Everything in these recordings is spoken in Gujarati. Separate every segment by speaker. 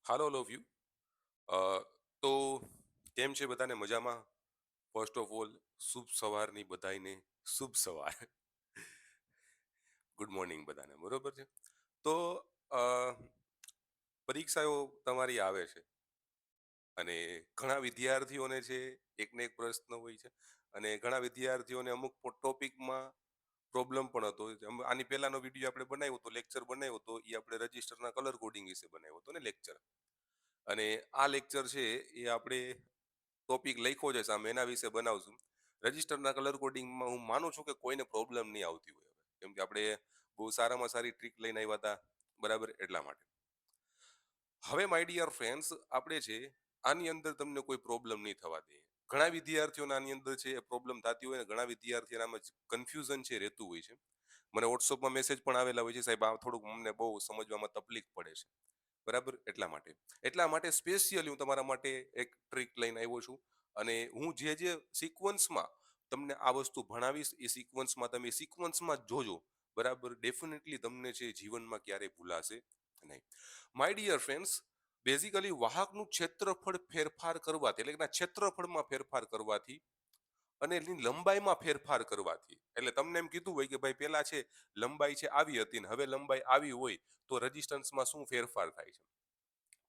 Speaker 1: Hello all of you. તો કેમ છે બધાને મજામાં? ફર્સ્ટ ઓફ ઓલ શુભ સવારની બધાને શુભ સવાર. ગુડ મોર્નિંગ બધાને, બરોબર છે. તો અ, પરીક્ષાઓ તમારી આવે છે અને ઘણા વિદ્યાર્થીઓને છે એકને એક પ્રશ્ન હોય છે અને ઘણા વિદ્યાર્થીઓને અમુક ટોપિકમાં પ્રોબ્લેમ પણ હતો. આની પહેલાનો વિડીયો આપણે બનાવ્યો હતો, લેક્ચર બનાવ્યો હતો, એ આપણે રજિસ્ટરના કલર કોડિંગ વિશે બનાવ્યો હતો ને લેક્ચર. અને આ લેક્ચર છે એ આપણે ટોપિક લખ્યો છે સામે એના વિશે બનાવશું. રજિસ્ટરના કલર કોડિંગમાં હું માનું છું કે કોઈને પ્રોબ્લેમ નહીં આવતી હોય હવે. કેમ કે આપણે બહુ સારામાં સારી ટ્રીક લઈને આવ્યા હતા, બરાબર, એટલા માટે. હવે માય ડિયર ફ્રેન્ડ્સ, આપણે છે આની અંદર તમને કોઈ પ્રોબ્લેમ નહીં થવા દે. ઘણા વિદ્યાર્થીઓને આની અંદર છે એ પ્રોબ્લેમ થતી હોય ને ઘણા વિદ્યાર્થીઓનામાં કન્ફ્યુઝન છે રહેતું હોય છે. મને વોટ્સઅપમાં મેસેજ પણ આવેલા હોય છે, સાહેબ આ થોડુંક અમને બહુ સમજવામાં તકલીફ પડે છે, બરાબર, એટલા માટે સ્પેશિયલી હું તમારા માટે એક ટ્રીક લઈને આવ્યો છું. અને હું જે સિક્વન્સમાં તમને આ વસ્તુ ભણાવીશ એ સિક્વન્સમાં તમે સિક્વન્સમાં જોજો, બરાબર, ડેફિનેટલી તમને છે જીવનમાં ક્યારેય ભૂલાશે નહીં. માય ડિયર ફ્રેન્ડ્સ, બેઝિકલી વાહકનું ક્ષેત્રફળ ફેરફાર કરવાથી એટલે કે એના ક્ષેત્રફળમાં ફેરફાર કરવાથી અને એની લંબાઈમાં ફેરફાર કરવાથી, એટલે તમને એમ કીધું હોય કે ભાઈ પેલા છે લંબાઈ છે આવી હતી ને હવે લંબાઈ આવી હોય તો રેઝિસ્ટન્સમાં શું ફેરફાર થાય છે.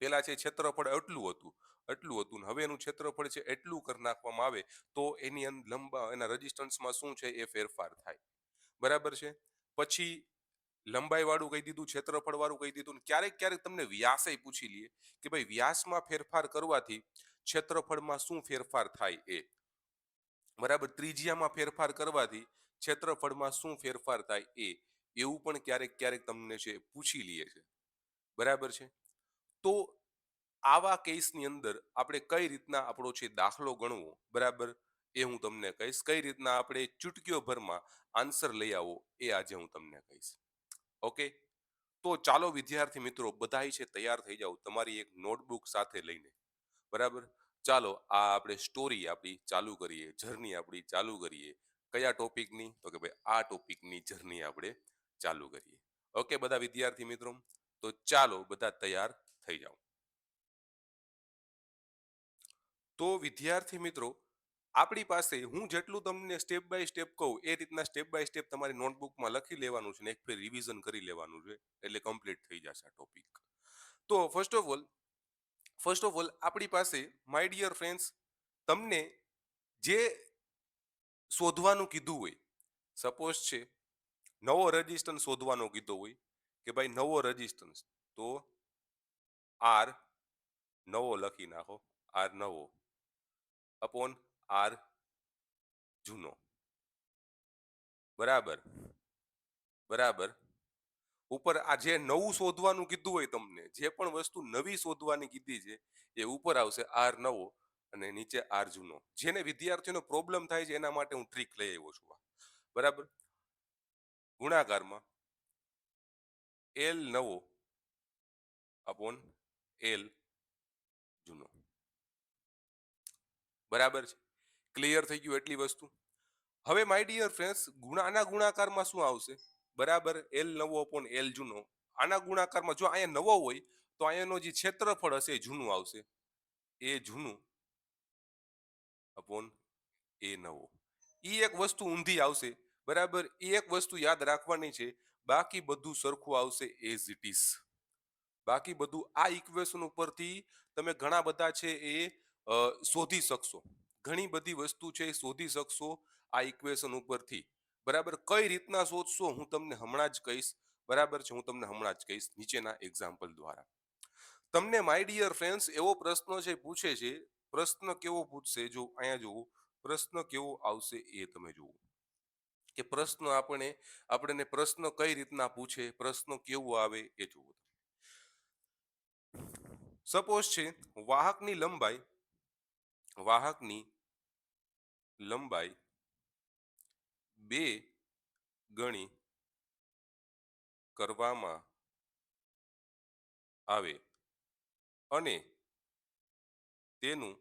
Speaker 1: પેલા છે ક્ષેત્રફળ એટલું હતું ને હવે એનું ક્ષેત્રફળ છે એટલું કરી નાખવામાં આવે તો એની એના રેઝિસ્ટન્સમાં શું છે એ ફેરફાર થાય, બરાબર છે. પછી લંબાઈ વાળું કહી દીધું, ક્ષેત્રફળ વાળું કહી દીધું ને ક્યારેક ક્યારેક તમને વ્યાસય પૂછી લઈએ કે ભાઈ વ્યાસમાં ફેરફાર કરવાથી ક્ષેત્રફળમાં શું ફેરફાર થાય એ, બરાબર, ત્રિજ્યામાં ફેરફાર કરવાથી ક્ષેત્રફળમાં શું ફેરફાર થાય એ, એવું પણ ક્યારેક ક્યારેક તમને છે પૂછી લઈએ છે, બરાબર છે. તો આવા કેસની અંદર આપણે કઈ રીતના આપણો છે દાખલો ગણવો, બરાબર, એ હું તમને કહીશ. કઈ રીતના આપણે ચૂટકીઓ ભરમાં આન્સર લઈ આવો એ આજે હું તમને કહીશ. ઓકે, તો ચાલો વિદ્યાર્થી મિત્રો બધાય છે તૈયાર થઈ જાઓ તમારી એક નોટબુક સાથે લઈને, બરાબર. ચાલો આ આપણે સ્ટોરી આપણી ચાલુ કરીએ, જર્ની આપણી ચાલુ કરીએ. કયા ટોપિકની? તો કે ભાઈ આ ટોપિકની જર્ની આપણે ચાલુ કરીએ. ઓકે બધા વિદ્યાર્થી મિત્રો, તો ચાલો બધા તૈયાર થઈ જાઓ. તો વિદ્યાર્થી મિત્રો, આપણી પાસે હું જેટલું તમને સ્ટેપ બાય સ્ટેપ કહું એ રીતના સ્ટેપ બાય સ્ટેપ તમારી નોટબુકમાં લખી લેવાનું છે ને એક ફેર રિવિઝન કરી લેવાનું છે, એટલે કમ્પ્લીટ થઈ જશે આ ટોપિક. તો ફર્સ્ટ ઓફ ઓલ આપણી પાસે માય ડિયર ફ્રેન્ડ્સ, તમને જે શોધવાનું કીધું હોય, સપોઝ છે નવો રેઝિસ્ટન્સ શોધવાનો કીધો હોય કે ભાઈ નવો રેઝિસ્ટન્સ, તો આર નવો લખી નાખો, આર નવો અપોન આર જૂનો, બરાબર, બરાબર. ઉપર આ જે નવું શોધવાનું કીધું હોય, તમને જે પણ વસ્તુ નવી શોધવાની કીધી છે એ ઉપર આવશે આર નવો અને નીચે આર જૂનો. જેને વિદ્યાર્થીઓનો પ્રોબ્લેમ થાય છે એના માટે હું ટ્રીક લઈ આવ્યો છું આ, બરાબર. ગુણાકારમાં એલ નવો અપોન એલ જૂનો, બરાબર છે. ક્લિયર થઈ ગયું એટલી વસ્તુ? હવે માય ડિયર ફ્રેન્ડ્સ, આના ગુણાકારમાં શું આવશે, બરાબર, એલ નવો અપોન એલ જૂનો. આના ગુણાકારમાં જો અહીંયા નવો હોય તો અહીંયાનો જે ક્ષેત્રફળ હશે એ જૂનું આવશે, એ જૂનું અપોન એ નવો. ઈ એક વસ્તુ ઊંધી આવશે, બરાબર. એ એક વસ્તુ યાદ રાખવાની છે, બાકી બધું સરખું આવશે એઝ ઇટ ઇઝ. બાકી બધું આ ઇક્વેશન ઉપરથી તમે ઘણા બધા છે એ શોધી શકશો. ઘણી બધી વસ્તુ છે એ શોધી શકશો આ ઇક્વેશન ઉપરથી, બરાબર. કઈ રીતના શોધશો હું તમને હમણાં જ કહીશ, બરાબર છે, હું તમને હમણાં જ કહીશ નીચેના એક્ઝામ્પલ દ્વારા. તમને માય ડિયર ફ્રેન્ડ્સ એવો પ્રશ્ન છે પૂછે છે, પ્રશ્ન કેવો પૂછશે જો અહીંયા જુઓ, પ્રશ્ન કેવો આવશે એ તમે જુઓ કે આપણને પ્રશ્ન કઈ રીતના પૂછે, પ્રશ્ન કેવો આવે એ જુઓ. સપોઝ છે વાહકની લંબાઈ 2 ગણી કરવામાં આવે અને તેનું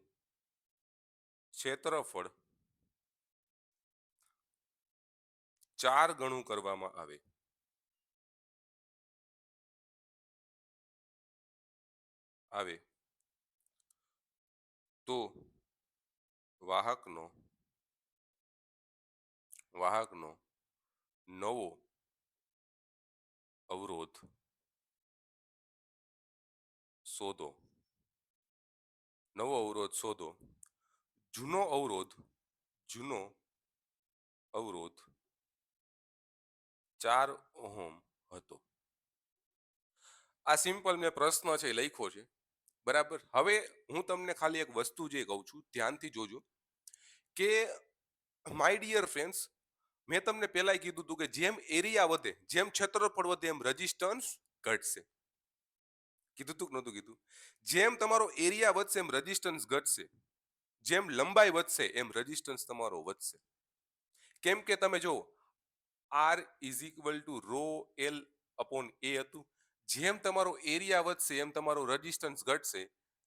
Speaker 1: ક્ષેત્રફળ 4 ગણું કરવામાં આવે. આવે તો વાહકનો વાહકનો નવો અવરોધ શોધો. નવો અવરોધ શોધો. જૂનો અવરોધ જૂનો અવરોધ 4 ઓહમ હતો. આ સિમ્પલ મેં પ્રશ્ન છે એ લખ્યો છે. બરાબર. હવે હું તમને ખાલી એક વસ્તુ જે કહું છું ધ્યાનથી જોજો કે માય ડિયર ફ્રેન્ડ્સ, મેં તમને પહેલા કીધું હતું કે જેમ એરિયા વધે, જેમ ક્ષેત્રફળ વધે એમ રેઝિસ્ટન્સ ઘટશે. કીધું તું કે નહોતું કીધું? જેમ તમારો એરિયા વધશે એમ રેઝિસ્ટન્સ ઘટશે. જેમ લંબાઈ વધશે એમ રેઝિસ્ટન્સ તમારો વધશે. કેમ કે તમે જો R is equal to rho L upon A હતું. જેમ તમારો એરિયા વધશે એમ તમારો રેઝિસ્ટન્સ ઘટશે.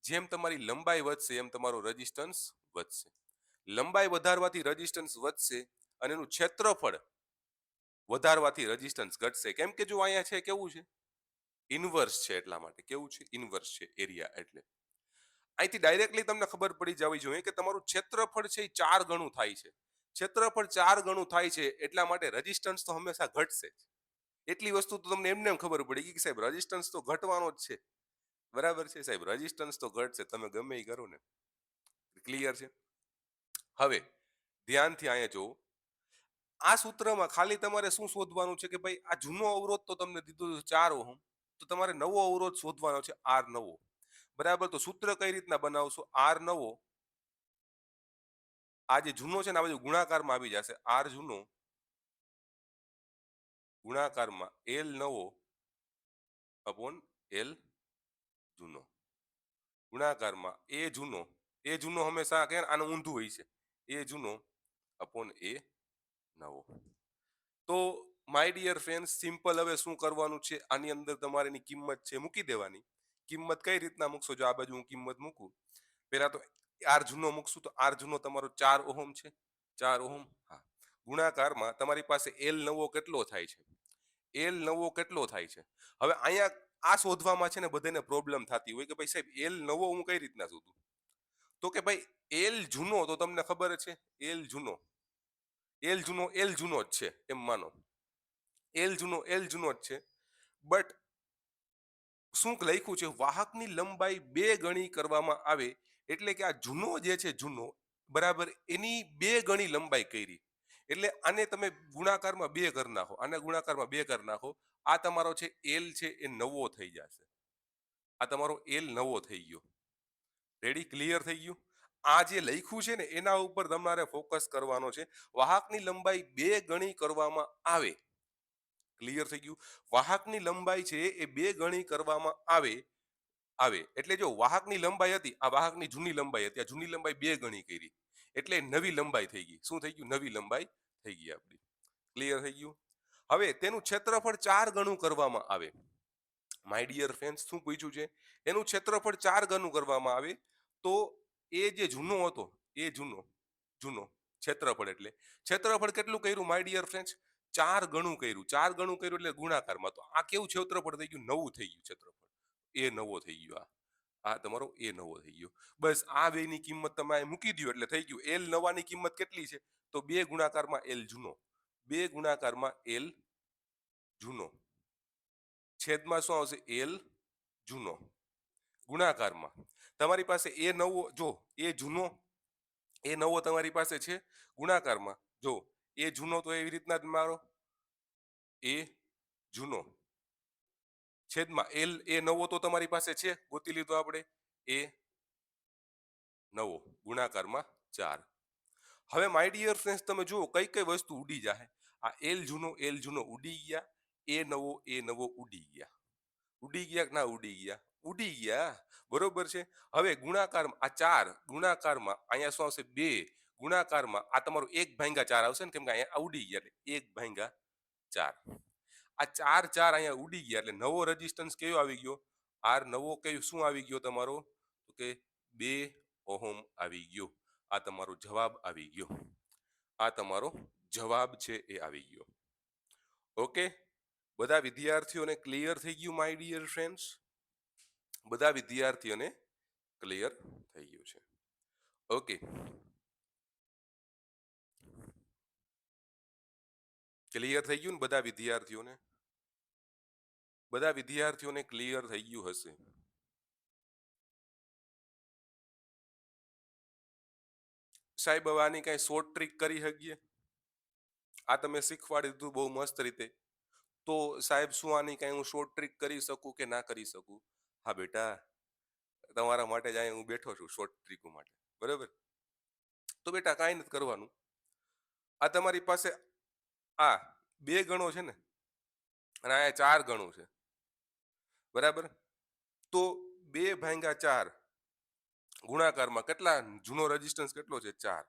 Speaker 1: જેમ તમારી લંબાઈ વધશે એમ તમારો રેઝિસ્ટન્સ વધશે. લંબાઈ વધારવાથી રેઝિસ્ટન્સ વધશે અને એનું ક્ષેત્રફળ વધારવાથી રેઝિસ્ટન્સ ઘટશે. કેમ કે જો અહીંયા છે કેવું છે, ઇન્વર્સ છે. એટલા માટે કેવું છે, ઇન્વર્સ છે એરિયા. એટલે અહીંથી ડાયરેક્ટલી તમને ખબર પડી જવી જોઈએ કે તમારું ક્ષેત્રફળ છે એ 4 ગણું થાય છે. ક્ષેત્રફળ 4 ગણું થાય છે એટલા માટે રેઝિસ્ટન્સ તો હંમેશા ઘટશે જ. એટલી વસ્તુ તો તમને એમને એમ ખબર પડી ગઈ કે સાહેબ રેઝિસ્ટન્સ તો ઘટવાનો જ છે. બરાબર છે સાહેબ, રેઝિસ્ટન્સ તો ઘટશે, તમે ગમે એ કરો ને. ક્લિયર છે? હવે ધ્યાનથી અહીંયા જો, આ સૂત્રમાં ખાલી તમારે શું શોધવાનું છે કે ભાઈ આ જૂનો અવરોધ તો તમને દીધો 4 ઓહમ, તો તમારે નવો અવરોધ શોધવાનો છે આર નવો. બરાબર. તો સૂત્ર કઈ રીતના બનાવશો? આર નવો, આ જે જૂનો છે ને આ બાજુ ગુણાકારમાં આવી જશે. આર જૂનો ગુણાકારમાં એલ નવો અપોન એલ જૂનો ગુણાકારમાં એ જૂનો હંમેશા કે આનું ઊંધું હોય છે. એ જૂનો અપોન એ નવો. તો માય ડિયર ફ્રેન્ડ, સિમ્પલ હવે શું કરવાનું છે, આની અંદર તમારે એની કિંમત છે મૂકી દેવાની. કિંમત કઈ રીતના મૂકશો? જો આ બાજુ હું કિંમત મૂકું, પહેલા તો આર જૂનો મૂકશું તો આર જૂનો તમારો 4 ઓહમ છે. 4 ઓહમ. હા. ગુણાકારમાં તમારી પાસે એલ નવો કેટલો થાય છે? એલ નવો કેટલો થાય છે? હવે અહીંયા આ શોધવામાં છે ને બધાને પ્રોબ્લેમ થતી હોય કે ભાઈ સાહેબ એલ નવો હું કઈ રીતના શોધું? તો કે ભાઈ એલ જૂનો તો તમને ખબર જ છે, એલ જૂનો જ છે એમ માનો. એલ જૂનો જ છે. બટ શું લખ્યું છે? વાહકની લંબાઈ 2 ગણી કરવામાં આવે એટલે કે આ જૂનો જે છે જૂનો, બરાબર, એની 2 ગણી લંબાઈ કરી. એટલે આને તમે ગુણાકારમાં 2 કરી નાખો, આને ગુણાકારમાં 2 કરી નાખો. આ તમારો છે એલ છે એ નવો થઈ જશે. આ તમારો એલ નવો થઈ ગયો. રેડી? ક્લિયર થઈ ગયું? આ જે લખ્યું છે ને એના ઉપર તમારે ફોકસ કરવાનો છે. વાહકની લંબાઈ 2 ગણી કરવામાં આવે. ક્લિયર થઈ ગયું? વાહકની લંબાઈ છે એ 2 ગણી કરવામાં આવે. એટલે જો વાહકની લંબાઈ હતી, આ વાહકની જૂની લંબાઈ હતી, આ જૂની લંબાઈ 2 ગણી કરી એટલે નવી લંબાઈ થઈ ગઈ. શું થઈ ગયું? નવી લંબાઈ થઈ ગઈ આપણી. ક્લિયર થઈ ગયું? હવે તેનું ક્ષેત્રફળ 4 ગણું કરવામાં આવે. માય ડિયર ફ્રેન્ડ્સ, શું પૂછ્યું છે? એનું ક્ષેત્રફળ 4 ગણું કરવામાં આવે તો એ જે જૂનો હતો, એ જૂનો ક્ષેત્રફળ, એટલે ક્ષેત્રફળ કેટલું કર્યું માય ડિયર ફ્રેન્ડ્સ? 4 ગણું કર્યું. 4 ગણું કર્યું એટલે ગુણાકારમાં. તો આ કેવું ક્ષેત્રફળ થઈ ગયું? નવું થઈ ગયું ક્ષેત્રફળ. એ નવો થઈ ગયો. આ તમારો એ નવો થઈ ગયો. બસ આ બેની કિંમત તમે અહીં મૂકી દો એટલે થઈ ગયું. એલ નવાની કિંમત કેટલી છે? તો 2 ગુણાકારમાં એલ જૂનો. 2 ગુણાકારમાં એલ જૂનો છેદમાં શું આવશે? એલ જૂનો ગુણાકારમાં તમારી પાસે એ નવો, જો એ નવો તમારી પાસે છે ગુણાકારમાં. જો એ જૂનો તો એવી રીતના જ મારો એ જૂનો છેદમાં એલ એ નવો તો તમારી પાસે છે, ગોતી લીધો આપણે. એ નવો ગુણાકારમાં 4. હવે માય ડિયર ફ્રેન્ડ્સ તમે જુઓ કઈ કઈ વસ્તુ ઉડી જાય. આ એલ જૂનો ઉડી ગયા. એ નવો ઉડી ગયા. ઉડી ગયા કે ના ઉડી ગયા? ઉડી ગયા. બરોબર છે. હવે ગુણાકારમાં આ 4 ગુણાકારમાં અહીંયા શું આવશે? 2 ગુણાકારમાં આ તમારું 1/4 આવશે ને, કેમ કે અહીંયા ઉડી ગયા એટલે 1/4. આ 4 અહીંયા ઉડી ગયા એટલે નવો રેઝિસ્ટન્સ કયો આવી ગયો? આર નવો કયો શું આવી ગયો તમારો? તો કે 2 ઓહમ આવી ગયો. આ તમારો જવાબ આવી ગયો. આ તમારો જવાબ છે એ આવી ગયો. ઓકે, બધા વિદ્યાર્થીઓને ક્લિયર થઈ ગયું માય ડિયર ફ્રેન્ડ્સ? બધા વિદ્યાર્થીઓને ક્લિયર થઈ ગયું છે. ઓકે, ક્લિયર થઈ ગયું ને બધા વિદ્યાર્થીઓને ક્લિયર થઈ ગયું હશે. સાહેબ હવે આની કઈ શોર્ટ ટ્રીક કરી શકીએ? આ તમે શીખવાડી દીધું બહુ મસ્ત રીતે, તો સાહેબ શું આની કઈ હું શોર્ટ ટ્રીક કરી શકું કે ના કરી શકું? હા બેટા, તમારા માટે જ અહીંયા હું બેઠો છું શોર્ટ ટ્રીક માટે, બરાબર? તો બેટા કાંઈ નથી કરવાનું. આ તમારી પાસે આ 2 ગણો છે ને, અને અહીંયા 4 ગણું છે, બરાબર? તો 2/4 ગુણાકારમાં કેટલા, જૂનો રેઝિસ્ટન્સ કેટલો છે? 4.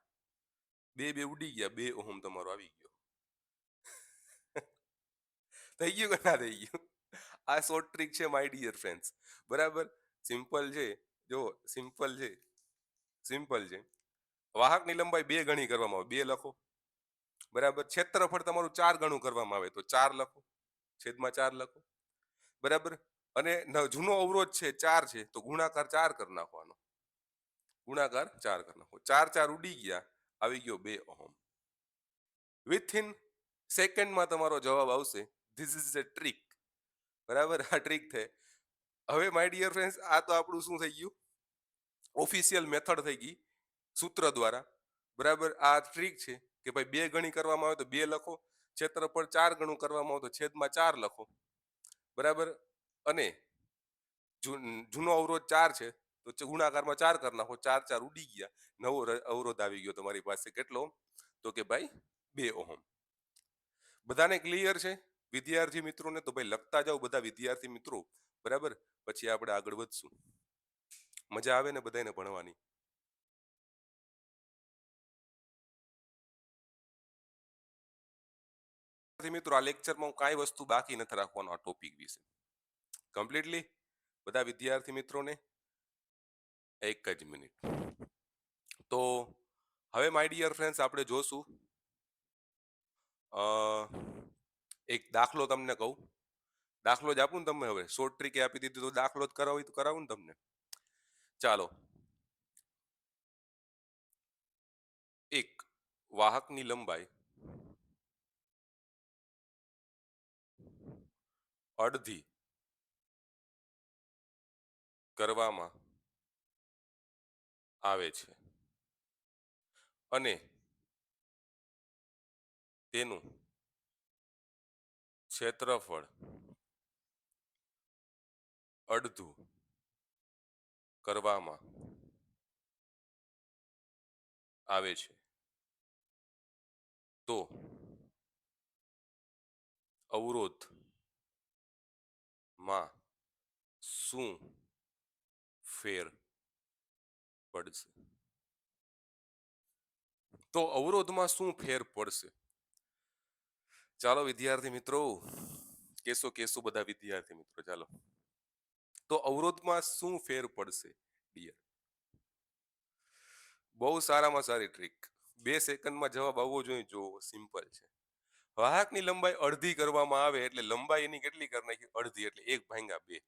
Speaker 1: 2 ઉડી ગયા, 2 ઓહમ તમારો આવી ગયો. થઈ ગયું કે ના થઈ ગયું? આ શોર્ટ ટ્રીક છે માય ડિયર ફ્રેન્ડ્સ, બરાબર? સિમ્પલ છે, જો સિમ્પલ છે, સિમ્પલ છે. વાહકની લંબાઈ 2 ગણી કરવામાં આવે, 2 લખો, બરાબર? ક્ષેત્રફળ તમારું 4 ગણું કરવામાં આવે તો 4 લખો, છેદમાં 4 લખો, બરાબર? અને જૂનો અવરોધ છે 4 છે, તો ગુણાકાર 4 કરી નાખવાનો, ગુણાકાર 4 કરી નાખો. 4 4 ઉડી ગયા, આવી ગયો 2 ઓહમ. વિથિન સેકન્ડમાં તમારો જવાબ આવશે. ધીસ ઇઝ અ ટ્રીક, બરાબર? આ ટ્રીક છે. હવે માય ડિયર ફ્રેન્ડ્સ, આ તો આપણું શું થઈ ગયું? ઓફિશિયલ મેથડ થઈ ગઈ, સૂત્ર દ્વારા, બરાબર? આ ટ્રીક છે કે ભાઈ 2 ગણી કરવામાં આવે તો 2 લખો, ક્ષેત્રફળ 4 ગણું કરવામાં આવે તો છેદમાં 4 લખો, બરાબર? અને જૂનો અવરોધ 4 છે તો ગુણાકારમાં 4 કરી નાખો, 4 4 ઉડી ગયા, નવો અવરોધ આવી ગયો તમારી પાસે. કેટલો? તો કે ભાઈ 2 ઓહમ. બધાને ક્લિયર છે વિદ્યાર્થી મિત્રોને? તો ભાઈ લખતા જાઓ બધા વિદ્યાર્થી મિત્રો, બરાબર? પછી આપણે આગળ વધશું. મજા આવે ને બધાને ભણવાની? મિત્રો, આ લેક્ચરમાં હું કાંઈ વસ્તુ બાકી નથી રાખવાનો આ ટોપિક વિશે, કમ્પ્લીટલી. બધા વિદ્યાર્થી મિત્રોને એક જ મિનિટ. તો હવે માય ડિયર ફ્રેન્ડ્સ આપણે જોશું એક દાખલો. તમને કહું, દાખલો જ આપું ને તમને. હવે શોર્ટ ટ્રીકે આપી દીધી તો દાખલો જ કરાવી તો કરાવું ને તમને. ચાલો, એક વાહકની લંબાઈ અડધી કરવામાં આવે છે અને તેનું ક્ષેત્રફળ અડધું કરવામાં આવે છે, તો અવરોધમાં શું ફેર પડશે? તો અવરોધમાં શું ફેર પડશે? ચાલો વિદ્યાર્થી મિત્રો, કેશો કેશો બધા વિદ્યાર્થી મિત્રો, ચાલો. તો અવરોધમાં શું ફેર પડશે ડિયર? બહુ સારામાં સારી ટ્રીક, 2 સેકન્ડમાં જવાબ આવવો જોઈએ. જો સિમ્પલ છે. વાહકની લંબાઈ અડધી કરવામાં આવે એટલે લંબાઈ એની કેટલી કરી નાખી? અડધી, એટલે 1/2.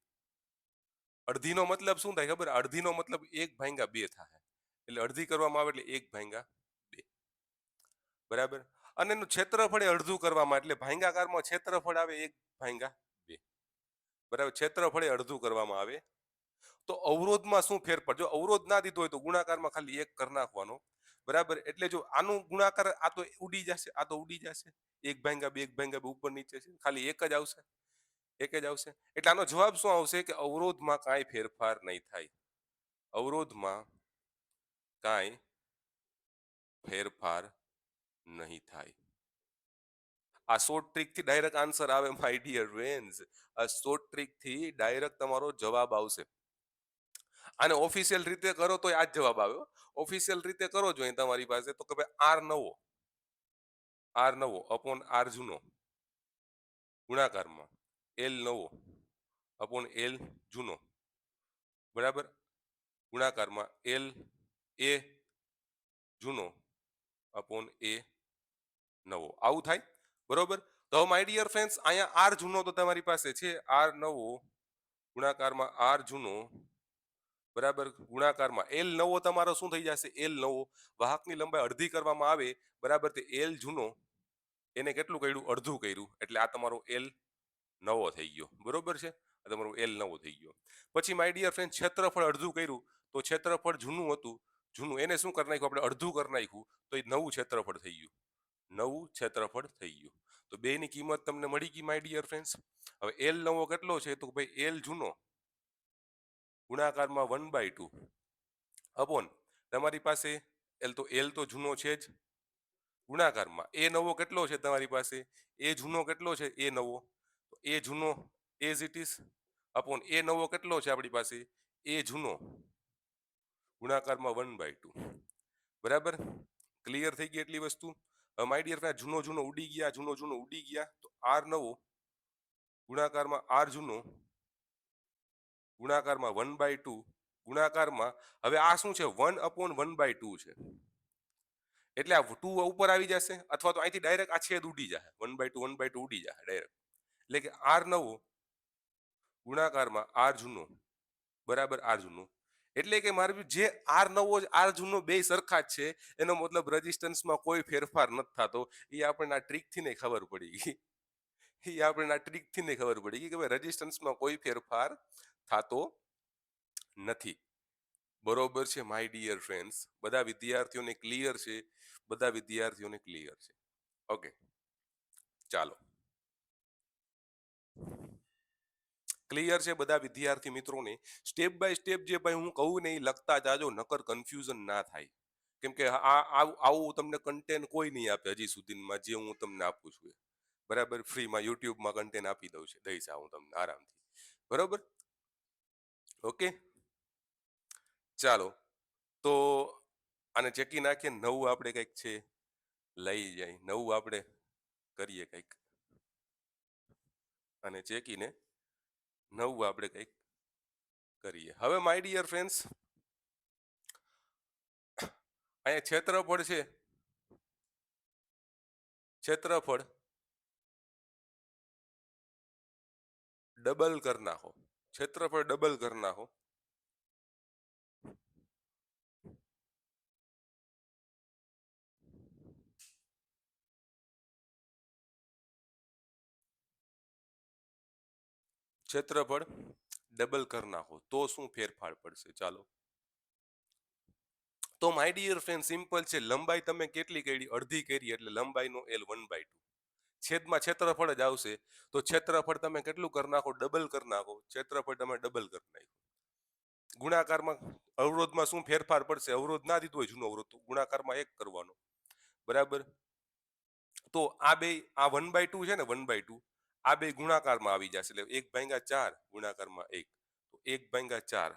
Speaker 1: અડધીનો મતલબ શું થાય ખબર? અડધીનો મતલબ 1/2 થાય. એટલે અડધી કરવામાં આવે એટલે 1/2, બરાબર? અને એનું ક્ષેત્રફળ એ અડધું કરવામાં, એટલે ભાંગાકારમાં ક્ષેત્રફળ આવે 1/2, બરાબર? ક્ષેત્રફળ એ અડધું કરવામાં આવે. તો અવરોધમાં શું ફેર પડે? જો અવરોધ ના દીધો હોય તો ગુણાકારમાં ખાલી 1 કરી નાખવાનો, બરાબર? એટલે જો આનું ગુણાકાર, આ તો ઉડી જશે, આ તો ઉડી જશે, 1/2 1/2 ઉપર નીચે છે, ખાલી 1 જ આવશે, 1 જ આવશે. એટલે આનો જવાબ શું આવશે? કે અવરોધમાં કાંઈ ફેરફાર નહીં થાય, અવરોધમાં કાંઈ ફેરફાર નહીં થાય. આ શોર્ટ ટ્રીક થી ડાયરેક્ટ આન્સર આવે માય ડિયર ફ્રેન્ડ્સ. આ શોર્ટ ટ્રીક થી ડાયરેક્ટ તમારો જવાબ આવશે. આને ઓફિશિયલ રીતે કરો તો આ જ જવાબ આવ્યો. ઓફિશિયલ રીતે કરો જો અહીં તમારી પાસે, તો કે ભાઈ આર નવો અપોન આર જૂનો ગુણાકારમાં એલ નવો અપોન એલ જૂનો, બરાબર? ગુણાકારમાં એલ એ જૂનો અપોન એ નવો, આવું થાય, બરોબર? તો માય ડિયર ફ્રેન્ડ્સ, અહીંયા આર જૂનો તો તમારી પાસે છે, આર નવો ગુણાકારમાં આર જૂનો બરાબર ગુણાકારમાં એલ નવો તમારો શું થઈ જશે એલ નવો વાહકની લંબાઈ અડધી કરવામાં આવે બરાબર તે એલ જૂનો એને કેટલું કર્યું અડધું કર્યું એટલે આ તમારો એલ નવો થઈ ગયો બરોબર છે આ તમારો એલ નવો થઈ ગયો પછી માય ડિયર ફ્રેન્ડ ક્ષેત્રફળ અડધું કર્યું તો ક્ષેત્રફળ જૂનું હતું જૂનું એને શું કરી નાખ્યું આપણે અડધું કરી નાખ્યું તો એ નવું ક્ષેત્રફળ થઈ ગયું નવું ક્ષેત્રફળ થઈ ગયું તો બેની કિંમત તમને મળી ગઈ માય ડિયર ફ્રેન્ડ્સ હવે એલ નવો કેટલો છે તો ભાઈ એલ જૂનો ગુણાકારમાં 1/2 અપોન તમારી પાસે એલ તો જૂનો છે જ ગુણાકારમાં એ નવો કેટલો છે તમારી પાસે એ જૂનો કેટલો છે એ નવો તો એ જૂનો એઝ ઇટ ઇઝ અપોન એ નવો કેટલો છે આપણી પાસે એ જૂનો ગુણાકારમાં 1/2 બરાબર ક્લિયર થઈ ગઈ એટલી વસ્તુ હવે માય ડિયર ફ્રેન્ડ જૂનો જૂનો ઉડી ગયા જૂનો જૂનો ઉડી ગયા તો આર નવો ગુણાકારમાં આર જૂનો ગુણાકારમાં 1/2 ગુણાકારમાં હવે આ શું છે 1/1/2 છે એટલે આ 2 ઉપર આવી જશે અથવા તો અહીંથી ડાયરેક્ટ આ છેદ ઉડી જાય 1/2 ઉડી જાય ડાયરેક્ટ એટલે કે આર નવો ગુણાકારમાં આર જૂનો બરાબર આર જૂનો એટલે કે મારું જે આર નવો આર જૂનો બે સરખા જ છે એનો મતલબ રેઝિસ્ટન્સમાં કોઈ ફેરફાર નથી થતો એ આપણને આ ટ્રીકથી ને ખબર પડી ગઈ એ આપણને આ ટ્રીકથી ને ખબર પડી ગઈ કે ભાઈ રેઝિસ્ટન્સમાં કોઈ ફેરફાર થતો નથી બરોબર છે માય ડિયર ફ્રેન્ડ્સ બધા વિદ્યાર્થીઓને ક્લિયર છે બધા વિદ્યાર્થીઓને ક્લિયર છે ઓકે ચાલો ક્લિયર છે બધા વિદ્યાર્થી મિત્રોને સ્ટેપ બાય સ્ટેપ જે ભાઈ હું કહું ને એ લખતા જાજો નકર કન્ફ્યુઝન ના થાય કેમ કે આવું તમને કન્ટેન્ટ કોઈ નહીં આપે હજી સુધીમાં જે હું તમને આપું છું બરાબર ફ્રીમાં યુટ્યુબમાં કન્ટેન્ટ આપી દઉં છે દઈશ હું તમને આરામથી બરોબર ઓકે ચાલો તો આને ચેકી નાખીએ નવું આપણે કંઈક છે લઈ જાય નવું આપણે કરીએ કંઈક અને ચેકીને નવું આપણે કંઈક કરીએ હવે માય ડિયર ફ્રેન્ડ્સ અહીંયા ક્ષેત્રફળ છે ક્ષેત્રફળ ડબલ કરી નાખો ક્ષેત્રફળ ડબલ કરી નાખો ક્ષેત્રફળ ડબલ કરી નાખો તો શું ફેરફાર પડશે ચાલો તો માય ડિયર ફ્રેન્ડ સિમ્પલ છે લંબાઈ તમે કેટલી કરી અડધી કરી એટલે લંબાઈનો એલ 1/2 છેદમાં ક્ષેત્રફળ જ આવશે તો ક્ષેત્રફળ તમે કેટલું કરી નાખો ડબલ કરી નાખો ક્ષેત્રફળ તમે ડબલ કરી નાખો ગુણાકારમાં અવરોધમાં શું ફેરફાર પડશે અવરોધ ના દીધો હોય જૂનો અવરોધ તો ગુણાકારમાં 1 કરવાનો બરાબર તો આ બે આ 1/2 છે ને 1/2 આ બે ગુણાકારમાં આવી જશે એટલે 1/4 ગુણાકારમાં 1 તો 1/4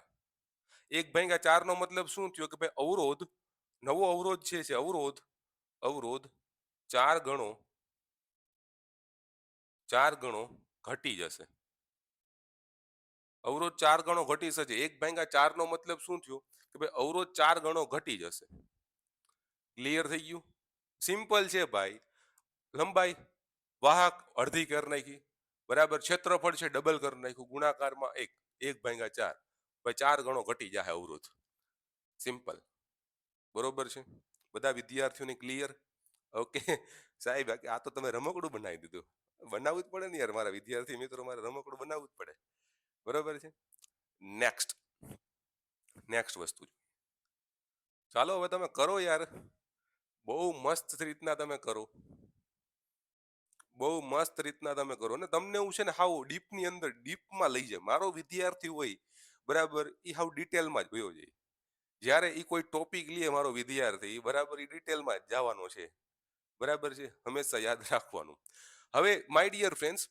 Speaker 1: 1/4 નો મતલબ શું થયો કે ભાઈ અવરોધ નવો અવરોધ છે અવરોધ અવરોધ 4 ગણો ઘટી જશે અવરોધ 4 ગણો ઘટી જશે 1/4 નો મતલબ શું થયો કે ભાઈ અવરોધ 4 ગણો ઘટી જશે ક્લિયર થઈ ગયું સિમ્પલ છે ભાઈ લંબાઈ વાહક અડધી કરી નાખી બરાબર ક્ષેત્રફળ છે ડબલ કરી નાખ્યું ગુણાકારમાં 1/4 ભાઈ 4 ગણો ઘટી જાય અવરોધ સિમ્પલ બરોબર છે બધા વિદ્યાર્થીઓને ક્લિયર ઓકે સાહેબ આ તો તમે રમકડું બનાવી દીધું બનાવવું જ પડે ને યાર મારા વિદ્યાર્થી મિત્રો મારે રમકડું બનાવવું જ પડે બરોબર છે નેક્સ્ટ નેક્સ્ટ વસ્તુ ચાલો હવે તમે કરો યાર બહુ મસ્ત રીતના તમે કરો બહુ મસ્ત રીતના તમે કરો ને તમને હું છે ને હાવ ડીપની અંદર ડીપમાં લઈ જાય મારો વિદ્યાર્થી હોય બરાબર એ હાવ ડિટેલમાં જ વયો જાય જ્યારે એ કોઈ ટોપિક લે મારો વિદ્યાર્થી બરાબર એ ડિટેલમાં જ જવાનો છે બરાબર છે હંમેશા યાદ રાખવાનું હવે માય ડિયર ફ્રેન્ડ્સ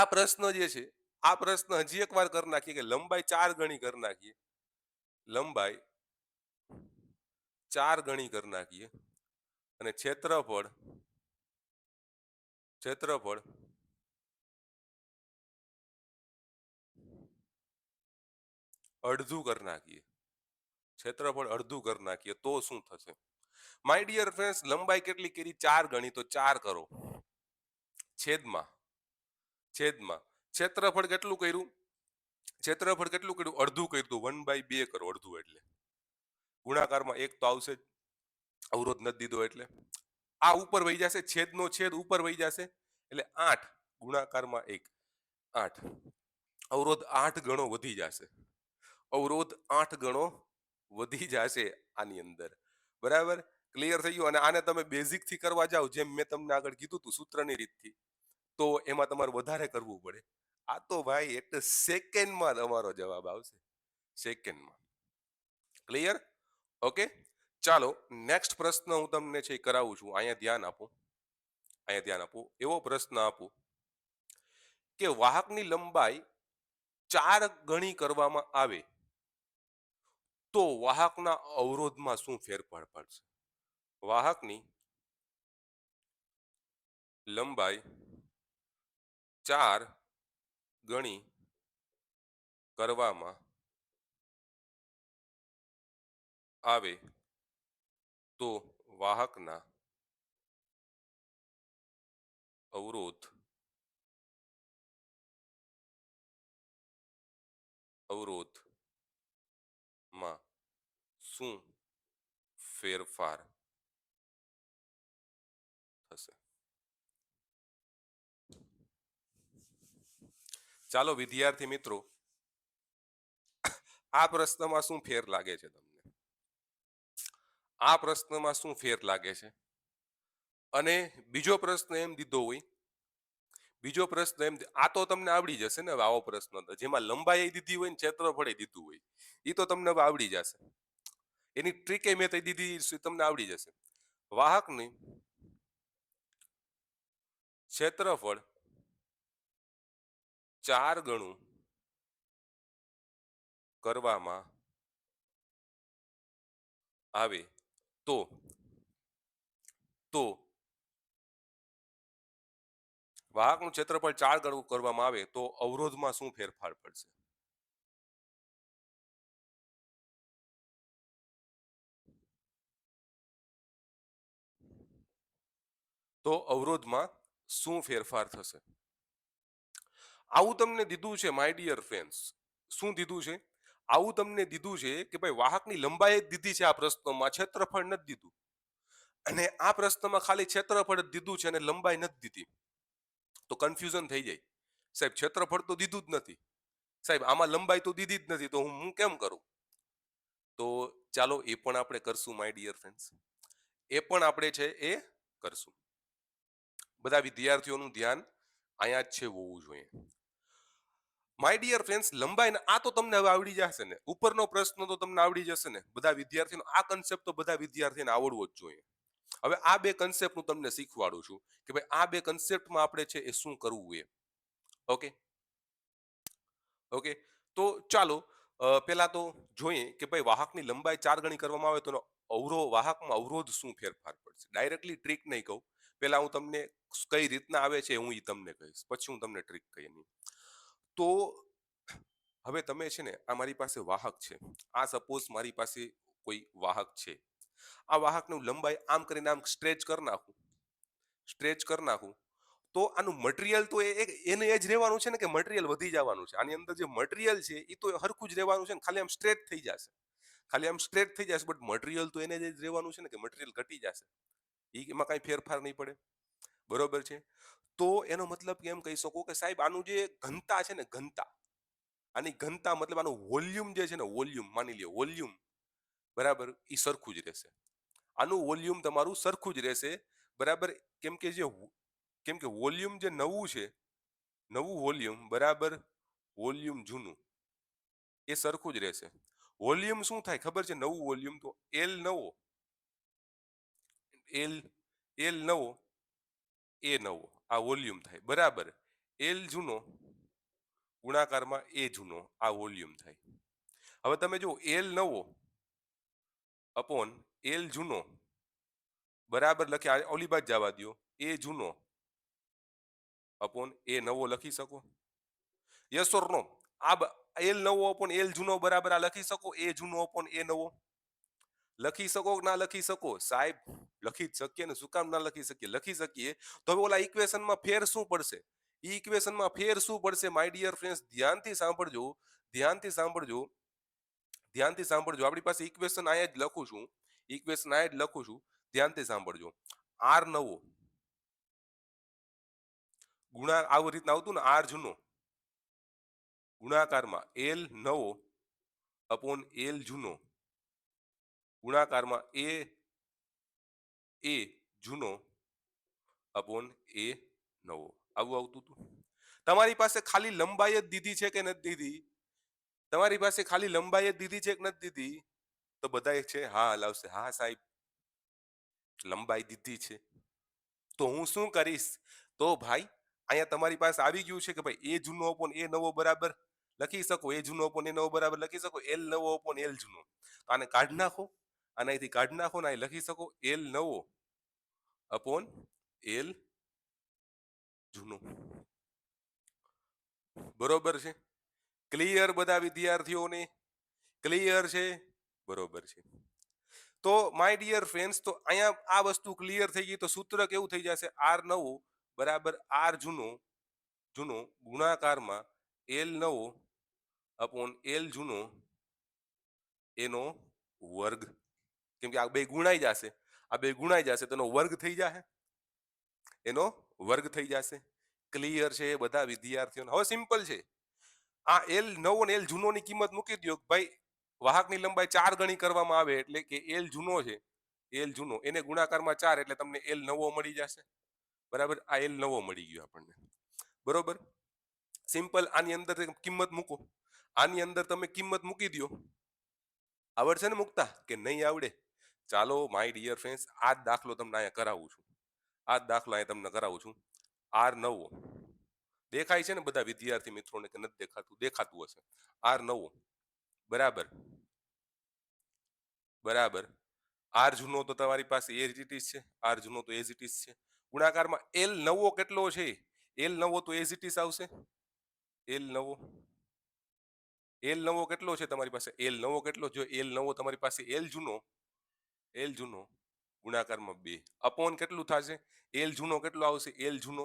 Speaker 1: આ પ્રશ્ન જે છે આ પ્રશ્ન હજી એક વાર કરી નાખીએ કે લંબાઈ 4 ગણી કરી નાખીએ લંબાઈ 4 ગણી કરી નાખીએ અને ક્ષેત્રફળ ક્ષેત્રફળ અડધું કરી નાખીએ ક્ષેત્રફળ અડધું કરી નાખીએ તો શું થશે માય ડિયર ફ્રેન્ડ્સ લંબાઈ કેટલી કરી 4 ગણી તો 4 કરો છેદમાં છેદમાં ક્ષેત્રફળ કેટલું કર્યું ક્ષેત્રફળ કેટલું કર્યું? અડધું કર્યું તો 1/2 કરો, અડધું એટલે ગુણાકારમાં એક તો આવશે જ, અવરોધ નથી દીધો એટલે આ ઉપર વહી જશે, છેદનો છેદ ઉપર વહી જશે એટલે 8 ગુણાકારમાં 1, 8. અવરોધ 8 ગણો વધી જશે, અવરોધ 8 ગણો વધી જશે આની અંદર, બરાબર? ક્લિયર થઈ ગયું? અને આને તમે બેઝિક થી કરવા જાઓ, જેમ મેં તમને આગળ કીધું હતું સૂત્રની રીતથી, તો એમાં તમારે વધારે કરવું પડે. આ તો ભાઈ એક સેકન્ડમાં તમારો જવાબ આવશે, સેકન્ડમાં. ક્લિયર? ઓકે, ચાલો નેક્સ્ટ પ્રશ્ન હું તમને છે એ કરાવું છું. અહીંયા ધ્યાન આપો, અહીંયા ધ્યાન આપો. એવો પ્રશ્ન આપો કે વાહકની લંબાઈ 4 ગણી કરવામાં આવે તો વાહકના અવરોધમાં શું ફેરફાર પડશે? વાહકની લંબાઈ 4 ગણી કરવામાં આવે તો વાહકના અવરોધમાં શું ફેરફાર થશે? ચાલો વિદ્યાર્થી મિત્રો, આ પ્રશ્નમાં શું ફેર લાગે છે તમને? આ પ્રશ્નમાં શું ફેર લાગે છે? અને બીજો પ્રશ્ન એમ દીધો હોય, બીજો પ્રશ્ન એમ, આ તો તમને આવડી જશે ને હવે, આવો પ્રશ્ન તો જેમાં લંબાઈ દીધી હોય ને ક્ષેત્રફળ દીધું હોય, એ તો તમને હવે આવડી જશે. એની ટ્રીક મેં તો દીધી, તમને આવડી જશે. વાહકની ક્ષેત્રફળ 4 ગણું કરવામાં આવે તો વાહકનું ક્ષેત્રફળ 4 ગણું કરવામાં આવે તો અવરોધમાં શું ફેરફાર પડશે? તો અવરોધમાં શું ફેરફાર થશે? આવું તમને દીધું છે માય ડિયર ફ્રેન્ડ્સ. શું દીધું છે? આવું તમને દીધું છે કે ભાઈ વાહકની લંબાઈ જ દીધી છે આ પ્રશ્નમાં, ક્ષેત્રફળ નથી દીધું. અને આ પ્રશ્નમાં ખાલી ક્ષેત્રફળ જ દીધું છે અને લંબાઈ નથી દીધી, તો કન્ફ્યુઝન થઈ જાય. સાહેબ ક્ષેત્રફળ તો દીધું જ નથી, સાહેબ આમાં લંબાઈ તો દીધી જ નથી, તો હું કેમ કરું? તો ચાલો એ પણ આપણે કરશું માય ડિયર ફ્રેન્ડ્સ, એ પણ આપણે છે એ કરશું. બધા વિદ્યાર્થીઓનું ધ્યાન અહીંયા જ છે હોવું જોઈએ. માય ડિયર ફ્રેન્ડ્સ, લંબાઈ આ તો તમને હવે આવડી જશે ને, ઉપરનો પ્રશ્ન તો તમને આવડી જશે ને બધા વિદ્યાર્થીઓનો. આ કન્સેપ્ટ તો બધા વિદ્યાર્થીને આવડવો જ જોઈએ. હવે આ બે કન્સેપ્ટ હું તમને શીખવાડું છું કે ભાઈ આ બે કન્સેપ્ટમાં આપણે છે એ શું કરવું એ. ઓકે ઓકે, તો ચાલો પહેલા તો જોઈએ કે ભાઈ વાહકની લંબાઈ 4 ગણી કરવામાં આવે તો વાહકમાં અવરોધ શું ફેરફાર પડશે. ડાયરેક્ટલી ટ્રીક નહીં કહું, પહેલા હું તમને કઈ રીતના આવે છે હું તમને કહીશ, પછી હું તમને ટ્રીક કહી નહીં. તો હવે તમે છે ને, આ મારી પાસે વાહક છે, આ સપોઝ મારી પાસે કોઈ વાહક છે, આ વાહકનું લંબાઈ આમ કરીને આમ સ્ટ્રેચ કરી નાખું તો આનું મટીરિયલ તો એને એ જ રહેવાનું છે ને, કે મટીરિયલ વધી જવાનું છે? આની અંદર જે મટીરિયલ છે એ તો હરખું જ રહેવાનું છે ને, ખાલી આમ સ્ટ્રેચ થઈ જશે, ખાલી આમ સ્ટ્રેચ થઈ જશે, બટ મટીરિયલ તો એને જ રહેવાનું છે ને, કે મટીરિયલ ઘટી જશે, એમાં કઈ ફેરફાર નહીં પડે. બરોબર છે? તો એનો મતલબ એમ કહી શકો કે સાહેબ આનું જે ઘનતા છે ને, ઘનતા, આની ઘનતા મતલબ આનું વોલ્યુમ જે છે ને, વોલ્યુમ માની લ્યો, વોલ્યુમ બરાબર એ સરખું જ રહેશે. આનું વોલ્યુમ તમારું સરખું જ રહેશે, બરાબર? કેમ કે વોલ્યુમ જે નવું છે, નવું વોલ્યુમ બરાબર વોલ્યુમ જૂનું એ સરખું જ રહેશે. વોલ્યુમ શું થાય ખબર છે? નવું વોલ્યુમ તો એલ નવો, એલ નવો, એ નવો, આ વોલ્યુમ થાય, બરાબર? એલ જૂનો ગુણાકારમાં એ જૂનો, આ વોલ્યુમ થાય. હવે તમે જો એલ નવો અપોન એલ જૂનો બરાબર લખી, ઓલી બાદ જવા દો, એ જૂનો અપોન એ નવો લખી શકો? Yes or no? એલ નવો અપોન એલ જૂનો બરાબર આ લખી શકો? એ જૂનો અપોન એ નવો લખી શકો કે ના લખી શકો? સાહેબ લખી જ શકીએ ને, શું કામ ના લખી શકીએ? લખી શકીએ. તો હવે ઓલા ઇક્વેશનમાં ફેર શું પડશે? ઈ ઇક્વેશનમાં ફેર શું પડશે માય ડિયર ફ્રેન્ડ્સ? ધ્યાનથી સાંભળજો, ધ્યાનથી સાંભળજો, ધ્યાનથી સાંભળજો. આપણી પાસે ઇક્વેશન અહીંયા જ લખું છું, ઇક્વેશન અહીંયા જ લખું છું, ધ્યાનથી સાંભળજો. આર નવો આવી રીતના આવતું ને, આર જૂનો ગુણાકારમાં એલ નવો અપોન એલ જૂનો ગુણાકારમાં એ જૂનો અપોન એ નવો, આવું આવતું હતું. તમારી પાસે ખાલી લંબાઈ જ દીધી છે કે નથી દીધી? તમારી પાસે ખાલી લંબાઈ જ દીધી છે કે નથી દીધી? તો બધા છે હા હલાવશે, હા સાહેબ લંબાઈ દીધી છે. તો હું શું કરીશ? તો ભાઈ અહીંયા તમારી પાસે આવી ગયું છે કે ભાઈ એ જૂનો અપોન એ નવો બરાબર લખી શકો, એ જૂનો અપોન એ નવો બરાબર લખી શકો, એલ નવો અપોન એલ જૂનો. આને કાઢી નાખો, આનાથી કાઢી નાખો ને અહીં લખી શકો એલ નવો અપોન એલ જૂનો. બરોબર છે? ક્લિયર બધા વિદ્યાર્થીઓને? ક્લિયર છે? બરોબર છે. તો માય ડિયર ફ્રેન્ડ્સ, તો અહીંયા આ વસ્તુ ક્લિયર થઈ ગઈ. તો સૂત્ર કેવું થઈ જશે? આર નવો બરાબર આર જૂનો જૂનો ગુણાકારમાં એલ નવો અપોન એલ જૂનો એનો વર્ગ. કેમ કે આ બે ગુણાઈ જશે, આ બે ગુણાઈ જશે તો એનો વર્ગ થઈ જશે, એનો વર્ગ થઈ જશે. ક્લિયર છે બધા વિદ્યાર્થીઓને? હવે સિમ્પલ છે. આ એલ નવો ને એલ જૂનો ની કિંમત મૂકી દો. ભાઈ વાહકની લંબાઈ 4 ગણી કરવામાં આવે એટલે કે એલ જૂનો છે, એલ જૂનો એને ગુણાકારમાં 4 એટલે તમને એલ નવો મળી જશે. બરાબર, આ એલ નવો મળી ગયો આપણને. બરોબર, સિમ્પલ. આની અંદર કિંમત મૂકો, આની અંદર તમે કિંમત મૂકી દો. આવડશે ને મૂકતા કે નહીં આવડે? ચાલો માય ડિયર ફ્રેન્ડ્સ, આ જ દાખલો તમને અહીંયા કરાવું છું, આ જ દાખલો અહીંયા તમને કરાવું છું. આર નવો દેખાય છે ને બધા વિદ્યાર્થી મિત્રોને કે નથી દેખાતું? દેખાતું હશે. આર નવો બરાબર બરાબર આર જૂનો તો તમારી પાસે એઝ ઇટ ઇઝ છે, આર જૂનો તો એઝ ઇટ ઇઝ છે. ગુણાકારમાં એલ નવો કેટલો છે? એલ નવો તો એઝ ઇટ ઇઝ આવશે. એલ નવો, એલ નવો કેટલો છે તમારી પાસે? એલ નવો કેટલો? જો એલ નવો તમારી પાસે એલ જૂનો, એલ જૂનો ગુણાકારમાં 2 અપોન કેટલું થશે? એલ જૂનો કેટલો આવશે? એલ જૂનો,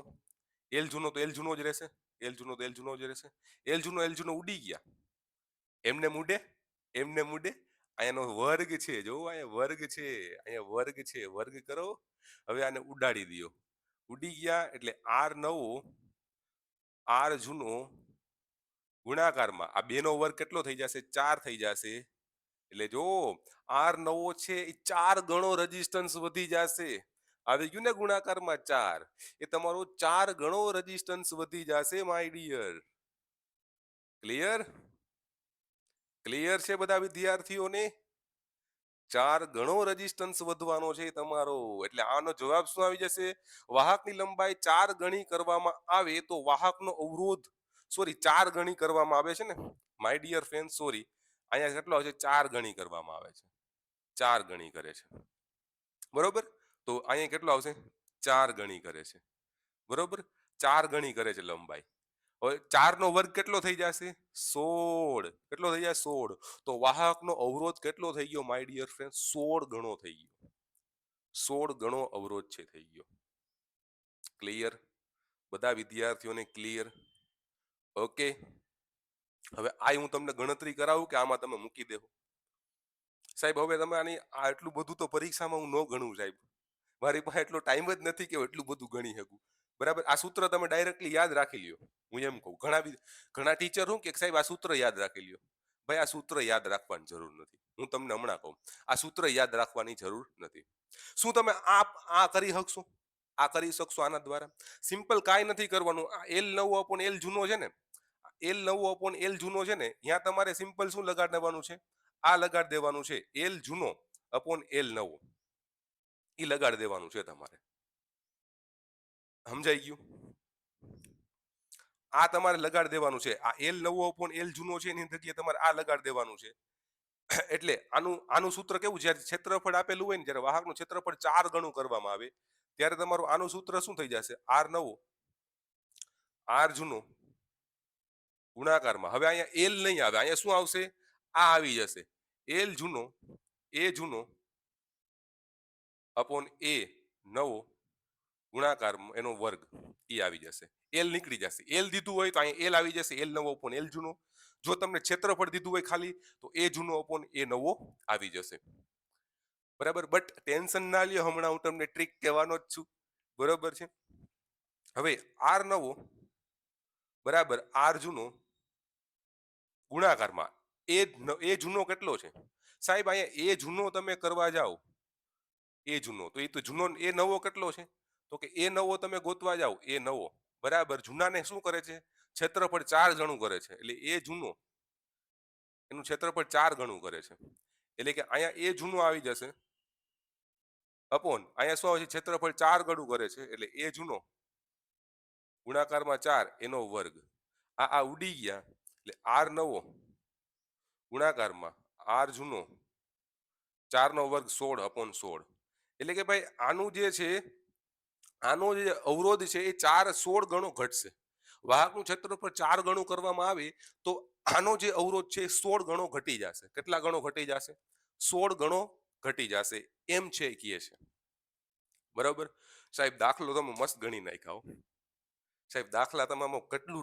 Speaker 1: એલ જૂનો તો એલ જૂનો જ રહેશે, એલ જૂનો તો એલ જૂનો જ રહેશે. એલ જૂનો ઉડી ગયા. એમને મૂડે, એમને મૂડે. અહીંયાનો વર્ગ છે, જો અહીંયા વર્ગ છે, અહીંયા વર્ગ છે, વર્ગ કરો. હવે આને ઉડાડી દો. ઉડી ગયા એટલે આર નવો આર જૂનો ગુણાકારમાં આ બે નો વર્ગ કેટલો થઈ જશે? 4 થઈ જશે. એટલે જો આર નવો છે એ 4 ગણો રેઝિસ્ટન્સ વધી જશે. આવી ગયું ને ગુણાકારમાં 4, એ તમારો 4 ગણો રેઝિસ્ટન્સ વધી જશે માય ડિયર. ક્લિયર? ક્લિયર છે બધા વિદ્યાર્થીઓને? 4 ગણો રેઝિસ્ટન્સ વધવાનો છે તમારો. એટલે આનો જવાબ શું આવી જશે? વાહકની લંબાઈ 4 ગણી કરવામાં આવે તો વાહકનો અવરોધ, સોરી 4 ગણી કરવામાં આવે છે ને માય ડિયર ફ્રેન્ડ, સોરી અહીંયા કેટલો છે? 4 ગણી કરવામાં આવે છે, 4 ગણી કરે છે. બરોબર, તો અહીંયા કેટલો આવશે? 4 ગણી કરે છે. બરોબર, 4 ગણી કરે છે લંબાઈ. હવે 4 નો વર્ગ કેટલો થઈ જશે? 16. કેટલો થઈ જાય? 16. તો વાહકનો અવરોધ કેટલો થઈ ગયો માય ડિયર ફ્રેન્ડ? 16 ગણો થઈ ગયો. 16 ગણો અવરોધ છે થઈ ગયો. ક્લિયર? બધા વિદ્યાર્થીઓને ક્લિયર? ઓકે. હવે હું તમને ગણતરી કરાવું કે આમાં તમે મૂકી દેવો? સાહેબ હવે તમે આની આટલું બધું તો પરીક્ષામાં હું ન ગણું સાહેબ, મારી પાસે એટલો ટાઈમ જ નથી કે એટલું બધું ગણી શકું. બરાબર, આ સૂત્ર તમે ડાયરેક્ટલી યાદ રાખી લ્યો. હું એમ કહું, ઘણા ટીચર શું કે સાહેબ આ સૂત્ર યાદ રાખી લ્યો. ભાઈ આ સૂત્ર યાદ રાખવાની જરૂર નથી. હું તમને હમણાં કહું, આ સૂત્ર યાદ રાખવાની જરૂર નથી. શું તમે આ કરી શકશો? આ કરી શકશો આના દ્વારા? સિમ્પલ કાંઈ નથી કરવાનું. આ એલ નવો અપોન એલ જૂનો છે ને, એલ નવો અપોન એલ જૂનો છે ને, ત્યાં તમારે સિમ્પલ શું લગાડ દેવાનું છે? આ લગાડ દેવાનું છે, એલ જૂનો અપોન એલ નવો. એ લગાડ દેવાનું છે તમારે. સમજાઈ ગયું? આ તમારે લગાડ દેવાનું છે. આ એલ નવો અપોન એલ જૂનો છે એની જગ્યાએ તમારે આ લગાડ દેવાનું છે. એટલે આનું સૂત્ર કેવું? જ્યારે ક્ષેત્રફળ આપેલું હોય ને, જ્યારે વાહકનું ક્ષેત્રફળ 4 ગણું કરવામાં આવે ત્યારે તમારું આનું સૂત્ર શું થઈ જશે? આર નવો આર જૂનો ગુણાકારમાં, હવે અહીંયા એલ નહીં આવે, અહીંયા શું આવશે? આ આવી જશે, એલ જૂનો એ જૂનો અપોન એ નવો ગુણાકાર એનો વર્ગ, એ આવી જશે. એલ નીકળી જશે. એલ દીધું હોય તો અહીંયા એલ આવી જશે, એલ નવો અપોન એલ જૂનો. જો તમને ક્ષેત્રફળ દીધું હોય ખાલી તો એ જૂનો અપોન એ નવો આવી જશે. બરાબર, બટ ટેન્શન ના લ્યો, હમણાં હું તમને ટ્રીક કહેવાનો જ છું. બરોબર છે. હવે આર નવો બરાબર આર જૂનો ગુણાકારમાં એ જૂનો કેટલો છે સાહેબ? અહીંયા એ જૂનો તમે કરવા જાઓ, એ જૂનો તો એ તો જૂનો એ નવો કેટલો છે? તો કે એ નવો તમે ગોતવા જાઓ, એ નવો બરાબર જૂનાને શું કરે છે? ક્ષેત્રફળ 4 ગણું કરે છે. એટલે એ જૂનો એનું ક્ષેત્રફળ 4 ગણું કરે છે. એટલે કે અહીંયા એ જૂનો આવી જશે અપોન અહીંયા શું આવે છે? ક્ષેત્રફળ 4 ગણું કરે છે. એટલે એ જૂનો ગુણાકારમાં 4 એનો વર્ગ. આ ઉડી ગયા. એટલે આર નવો ગુણાકારમાં આર જૂનો 4 નો વર્ગ 16/16. એટલે કે ભાઈ આનું જે છે, આનો જે અવરોધ છે એ 4 16 ગણો ઘટશે. વાહકનું ક્ષેત્રફળ 4 ગણું કરવામાં આવે તો આનો જે અવરોધ છે 16 ગણો ઘટી જશે. કેટલા ગણો ઘટી જશે? 16 ગણો ઘટી જશે એમ છે કહે છે. બરાબર સાહેબ, દાખલો તમે મસ્ત ગણી નાખ્યા હો સાહેબ. દાખલા તમામ કેટલો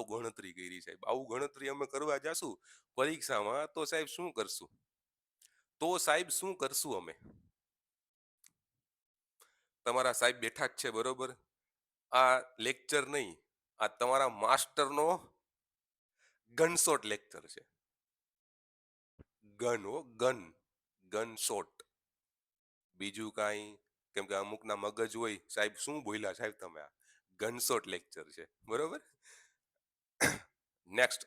Speaker 1: ગણતરી કરી સાહેબ. આવું ગણતરી અમે કરવા જાશું પરીક્ષામાં તો સાહેબ શું કરશું? અમે તમારા સાહેબ બેઠા જ છે બરોબર. આ લેક્ચર નહીં, આ તમારા માસ્ટરનો ગનશોટ લેક્ચર છે. ગન શોટ, બીજું કાંઈ. કેમ કે અમુકના મગજ હોય સાહેબ, શું બોલ્યા સાહેબ તમે? આ ગનશોટ લેક્ચર છે બરોબર. નેક્સ્ટ,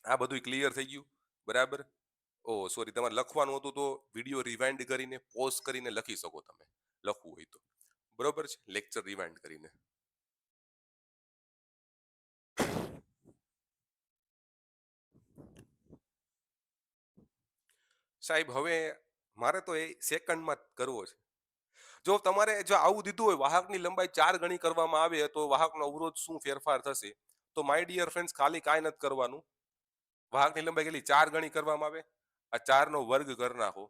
Speaker 1: આ બધું ક્લિયર થઈ ગયું બરાબર. ઓ સોરી, તમારે લખવાનું હતું તો વિડીયો રિવાઇન્ડ કરીને પોઝ કરીને લખી શકો તમે, લખવું હોય તો. બરોબર છે, લેક્ચર રિવાઇન્ડ કરીને. સાહેબ હવે મારે તો એ સેકન્ડમાં જ કરવો છે. જો તમારે જો આવું દીધું હોય વાહકની લંબાઈ 4 ગણી કરવામાં આવે તો વાહકનો અવરોધ શું ફેરફાર થશે? તો માય ડિયર ફ્રેન્ડ્સ, ખાલી કાંઈ નથી કરવાનું. વાહકની લંબાઈ કેટલી 4 ગણી કરવામાં આવે, આ 4 નો વર્ગ કરી નાખો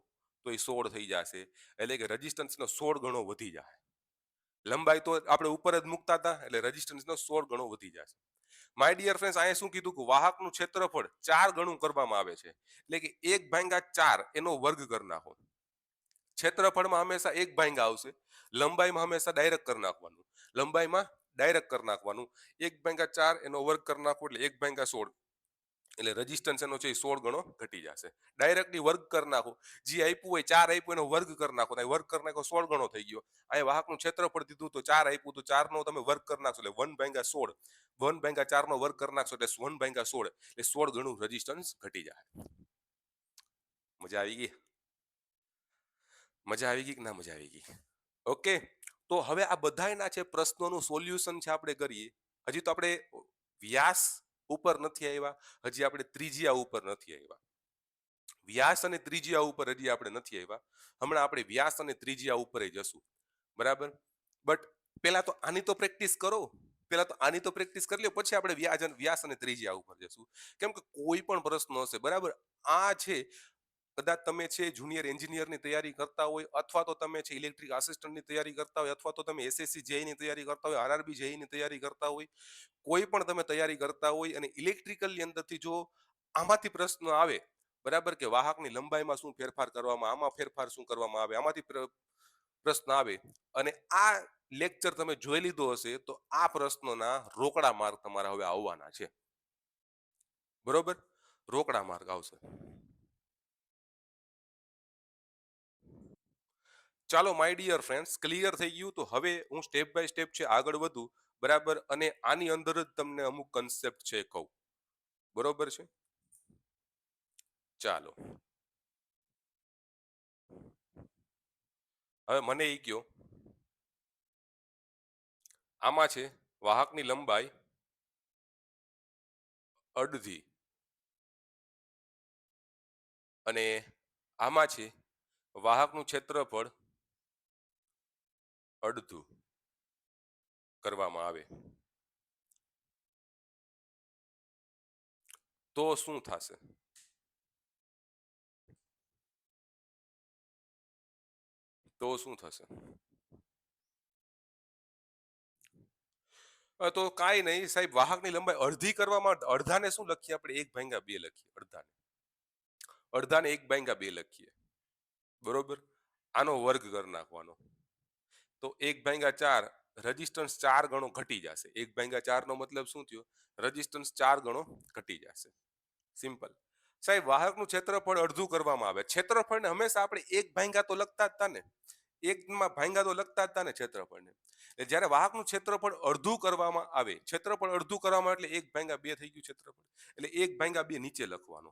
Speaker 1: તો એ 16 થઈ જશે. એટલે કે રેઝિસ્ટન્સનો 16 ગણો વધી જાય. લંબાઈ તો આપણે ઉપર જ મૂકતા હતા એટલે રેઝિસ્ટન્સનો 16 ગણો વધી જશે. માય ડિયર ફ્રેન્ડ્સ, અહીંયા શું કીધું કે વાહકનું ક્ષેત્રફળ 4 ગણું કરવામાં આવે છે. એટલે કે 1/4 એનો વર્ગ કરી નાખો. ક્ષેત્રફળમાં હંમેશા 1 આવશે, લંબાઈમાં હંમેશા ડાયરેક્ટ કરી નાખવાનું. લંબાઈમાં ડાયરેક્ટ કરી નાખવાનું. 1/4 એનો વર્ગ કરી નાખો એટલે 1/16. એટલે રેઝિસ્ટન્સ એનો છે 16 ગણો ઘટી જશે. ડાયરેક્ટલી વર્ગ કરી નાખો. જે આપ્યું હોય 4 આપ્યું એનો વર્ગ કરી નાખો, વર્ગ કરી નાખો 16 ગણો થઈ ગયો. અહીં વાહકનું ક્ષેત્રફળ દીધું તો 4 આપ્યું તો 4 નો તમે વર્ગ કરી નાખશો એટલે 1/16. 1/4 નો વર્ગ કરી નાખશો એટલે 1/16. એટલે 16 ગણું રેઝિસ્ટન્સ ઘટી જાય. મજા આવી ગઈ? મજા આવી ગઈ કે ના મજા આવી ગઈ? ઓકે, તો હવે આ બધાયના છે પ્રશ્નોનું સોલ્યુશન છે આપણે કરીએ. હજી તો આપણે વ્યાસ ઉપર નથી આવ્યા, હજી આપણે ત્રિજ્યા ઉપર નથી આવ્યા. વ્યાસ અને ત્રિજ્યા ઉપર હજી આપણે નથી આવ્યા. હમણાં આપણે વ્યાસ અને ત્રિજ્યા ઉપર જશું બરાબર. બટ પેલા તો આની તો પ્રેક્ટિસ કરો. કરી લ્યો, પછી આપણે વ્યાસ અને ત્રિજ્યા ઉપર જશું. કેમ કે કોઈ પણ પ્રશ્ન હશે બરાબર, આ છે કદાચ તમે છે જુનિયર એન્જિનિયરની તૈયારી કરતા હોય, અથવા તો તમે છે ઇલેક્ટ્રિક આસિસ્ટન્ટની તૈયારી કરતા હોય, અથવા તો તમે એસએસસી જેઈની તૈયારી કરતા હોય, આરઆરબી જેઈની તૈયારી કરતા હોય, કોઈ પણ તમે તૈયારી કરતા હોય અને ઇલેક્ટ્રિકલની અંદરથી જો આમાંથી પ્રશ્ન આવે બરાબર, કે વાહકની લંબાઈમાં શું ફેરફાર કરવામાં, આમાં ફેરફાર શું કરવામાં આવે, આમાંથી પ્રશ્ન આવે અને આ લેક્ચર તમે જોઈ લીધો હશે તો આ પ્રશ્નોના રોકડા માર્ક તમારા હવે આવવાના છે. બરોબર, રોકડા માર્ક આવશે. ચાલો માય ડિયર ફ્રેન્ડ્સ, ક્લિયર થઈ ગયું. તો હવે હું સ્ટેપ બાય સ્ટેપ છે આગળ વધું બરાબર, અને આની અંદર જ તમને અમુક કન્સેપ્ટ છે કહું. બરોબર છે, ચાલો હવે મને એ કયો, આમાં છે વાહકની લંબાઈ અડધી અને આમાં છે વાહકનું ક્ષેત્રફળ અડધું કરવામાં આવે તો શું થશે? તો શું થશે? તો કાંઈ નહીં સાહેબ, વાહકની લંબાઈ અડધી કરવામાં અડધાને શું લખીએ આપણે? 1/2 લખીએ અડધાને. અડધાને 1/2 લખીએ. બરોબર? આનો વર્ગ કરી નાખવાનો. તો 1/4 રેઝિસ્ટન્સ 4 ગણો ઘટી જશે. 1/4 નો મતલબ શું થયો? રેઝિસ્ટન્સ 4 ગણો ઘટી જશે. સિમ્પલ. સાહેબ, વાહકનું ક્ષેત્રફળ અડધું કરવામાં આવે. ક્ષેત્રફળને હંમેશા આપણે 1/2 તો લખતા જ હતા ને. 1/2 તો લખતા જ હતા ને ક્ષેત્રફળને. એટલે જ્યારે વાહકનું ક્ષેત્રફળ અડધું કરવામાં આવે, ક્ષેત્રફળ અડધું કરવામાં એટલે 1/2 થઈ ગયું ક્ષેત્રફળ. એટલે 1/2 નીચે લખવાનો.